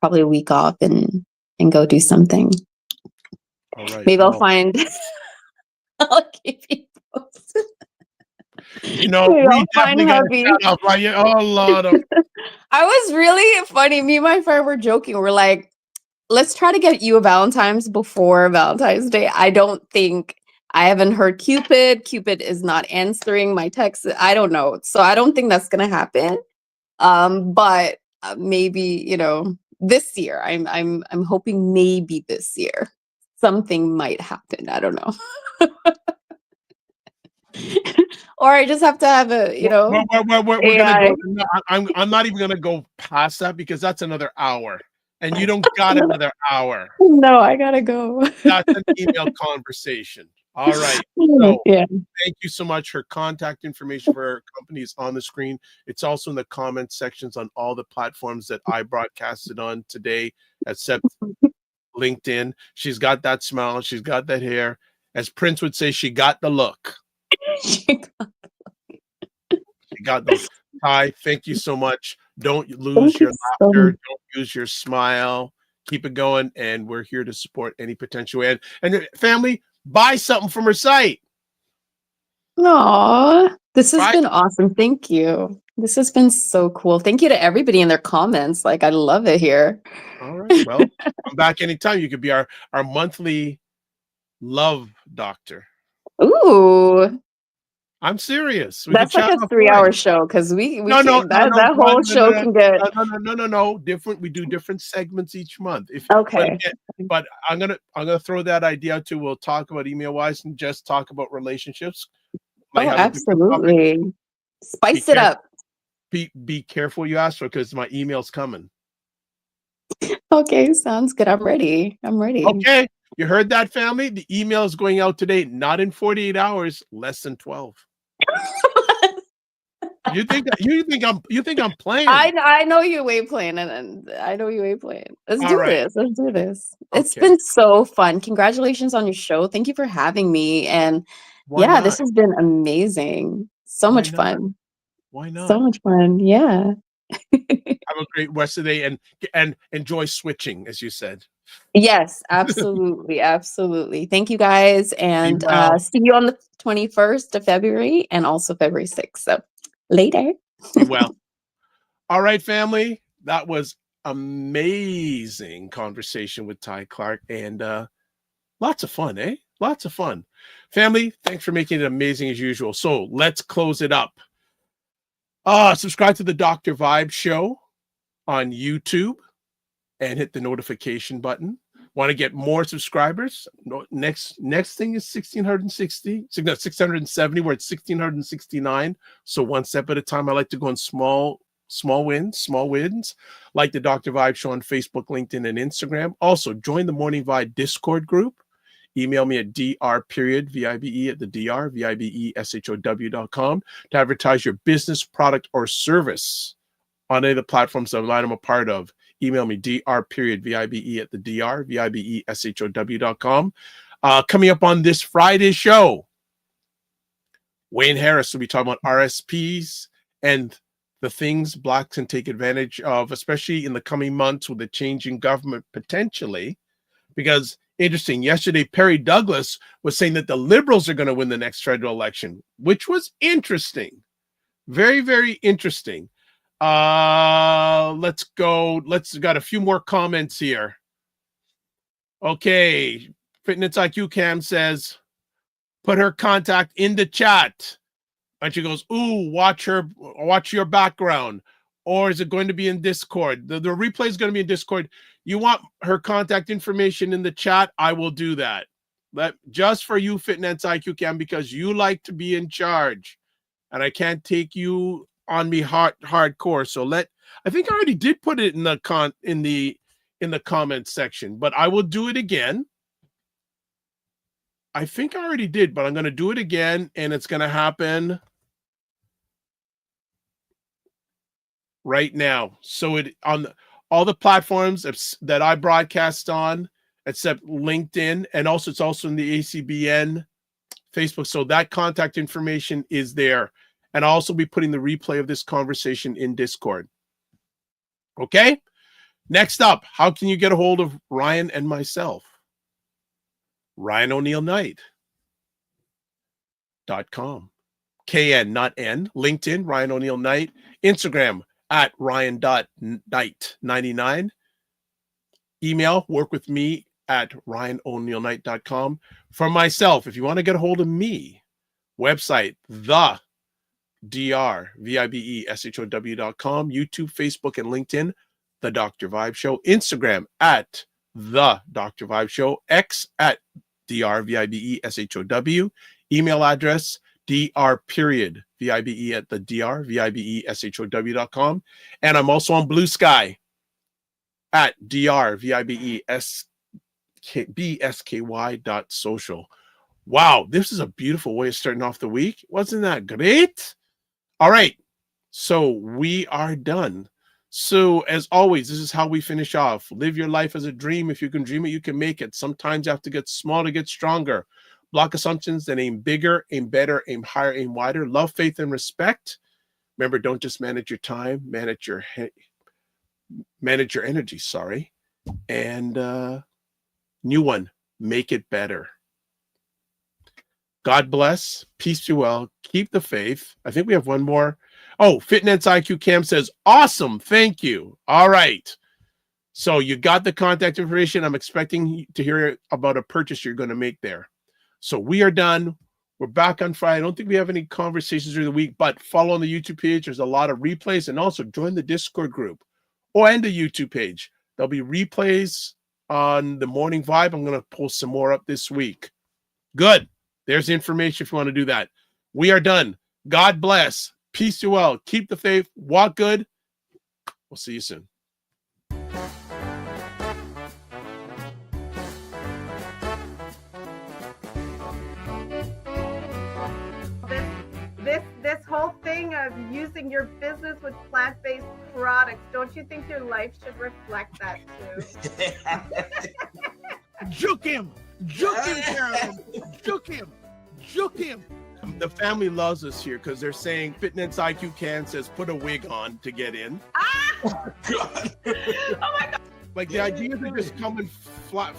probably a week off and go do something. All right. Maybe Well, I'll find. I'll keep you posted. you know, Maybe we I'll find definitely got to hubby. shout out Ryan. Oh, lot of. I was really funny. Me and my friend were joking. We're like, let's try to get you a Valentine's before Valentine's Day. I haven't heard Cupid. Cupid is not answering my texts. I don't know. So I don't think that's gonna happen. But maybe, this year. I'm hoping maybe this year something might happen. I don't know. Or I just have to have a, We're gonna AI. go. No, I'm not even gonna go past that because that's another hour, and you don't got another hour. No, I gotta go. That's an email conversation. All right. So Yeah. thank you so much. Her contact information for her company is on the screen. It's also in the comment sections on all the platforms that I broadcasted on today, except LinkedIn. She's got that smile. She's got that hair. As Prince would say, she got the look. She got the look. Tye, thank you so much. Don't lose your laughter. Don't lose your smile. Keep it going. And we're here to support any potential ad. And family, buy something from her site. Aw, this has been awesome. Thank you. This has been so cool. Thank you to everybody in their comments. Like, I love it here. All right. Well, come back anytime. You could be our monthly love doctor. Ooh, I'm serious. that's like a 3-hour show because we no, that whole show can get no. Different. We do different segments each month. okay. But I'm gonna throw that idea out too. We'll talk about email wise and just talk about relationships. Oh, absolutely. Spice it up. Be careful you ask for because my email's coming. Okay, sounds good. I'm ready. Okay, you heard that, family? The email is going out today, not in 48 hours, less than 12. You think I'm playing? I know you ain't playing, and I know you ain't playing. Let's do this. It's Okay. been so fun. Congratulations on your show. Thank you for having me. And this has been amazing. So much fun. Why not? So much fun. Yeah. Have a great rest of the day and enjoy switching, as you said. Yes, absolutely. Absolutely. Thank you guys. And see you on the 21st of February and also February 6th. So later. Be well. All right, family. That was amazing conversation with Tye Clarke and lots of fun, eh? Lots of fun. Family, thanks for making it amazing as usual. So let's close it up. Subscribe to the Dr. Vibe Show on YouTube and hit the notification button. Want to get more subscribers? Next thing is 670. We're at 1669. So one step at a time. I like to go in small wins, like the Dr. Vibe Show on Facebook, LinkedIn, and Instagram. Also, join the Morning Vibe Discord group. Email me at dr.vibe at the dr.vibe.com to advertise your business, product, or service on any of the platforms that I'm a part of. Email me dr.vibe at the dr.vibe.com. Coming up on this Friday show, Wayne Harris will be talking about RSPs and the things Blacks can take advantage of, especially in the coming months with the change in government potentially. Because, interesting, yesterday Perry Douglas was saying that the Liberals are going to win the next federal election, which was interesting. Very, very interesting. Let's go. Got a few more comments here. Okay. Fitness IQ Cam says, put her contact in the chat. And she goes, ooh, watch your background. Or is it going to be in Discord? The replay is going to be in Discord. You want her contact information in the chat? I will do that. Just for you, Fitness IQ Cam, because you like to be in charge. And I can't take you on me hardcore. So I think I already did put it in the comment section, but I will do it again. I think I already did, but I'm going to do it again, and it's going to happen right now. So it on all the platforms that I broadcast on, except LinkedIn, and also it's also in the ACBN Facebook. So that contact information is there. And I'll also be putting the replay of this conversation in Discord. Okay? Next up, how can you get a hold of Ryan and myself? Ryan Oneil Knight.com. KN, not N. LinkedIn, Ryan Oneil Knight. Instagram, at Ryan.Knight99. Email, work with me at RyanOneilKnight.com. For myself, if you want to get a hold of me, website, the drvibeshow.com, YouTube, Facebook, and LinkedIn, The Dr. Vibe Show, Instagram at The Dr. Vibe Show, X at drvibeshow, email address dr.vibe at the drvibeshow.com, and I'm also on Blue Sky at drvibesky.social. Wow, this is a beautiful way of starting off the week. Wasn't that great? All right, so we are done. So as always, this is how we finish off. Live your life as a dream. If you can dream it, you can make it. Sometimes you have to get small to get stronger. Block assumptions, then aim bigger, aim better, aim higher, aim wider. Love, faith, and respect. Remember, don't just manage your time, manage your energy, sorry. And new one, make it better. God bless. Peace be well. Keep the faith. I think we have one more. Oh, Fitness IQ Cam says, awesome. Thank you. All right. So you got the contact information. I'm expecting to hear about a purchase you're going to make there. So we are done. We're back on Friday. I don't think we have any conversations during the week, but follow on the YouTube page. There's a lot of replays, and also join the Discord group and the YouTube page. There'll be replays on the Morning Vibe. I'm going to post some more up this week. Good. There's information if you want to do that. We are done. God bless. Peace to well. Keep the faith. Walk good. We'll see you soon. This whole thing of using your business with plant-based products, don't you think your life should reflect that too? Juke him, Carolyn. Juke him. The family loves us here because they're saying Fitness IQ Can says put a wig on to get in. Oh my God. Like the ideas are just coming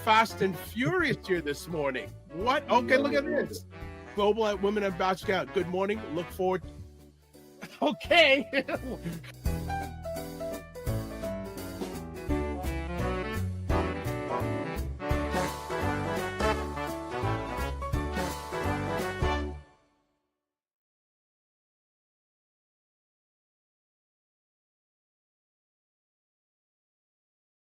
fast and furious here this morning. What? Okay, look at this. Global Women Ambassador. Good morning. Look forward. Okay.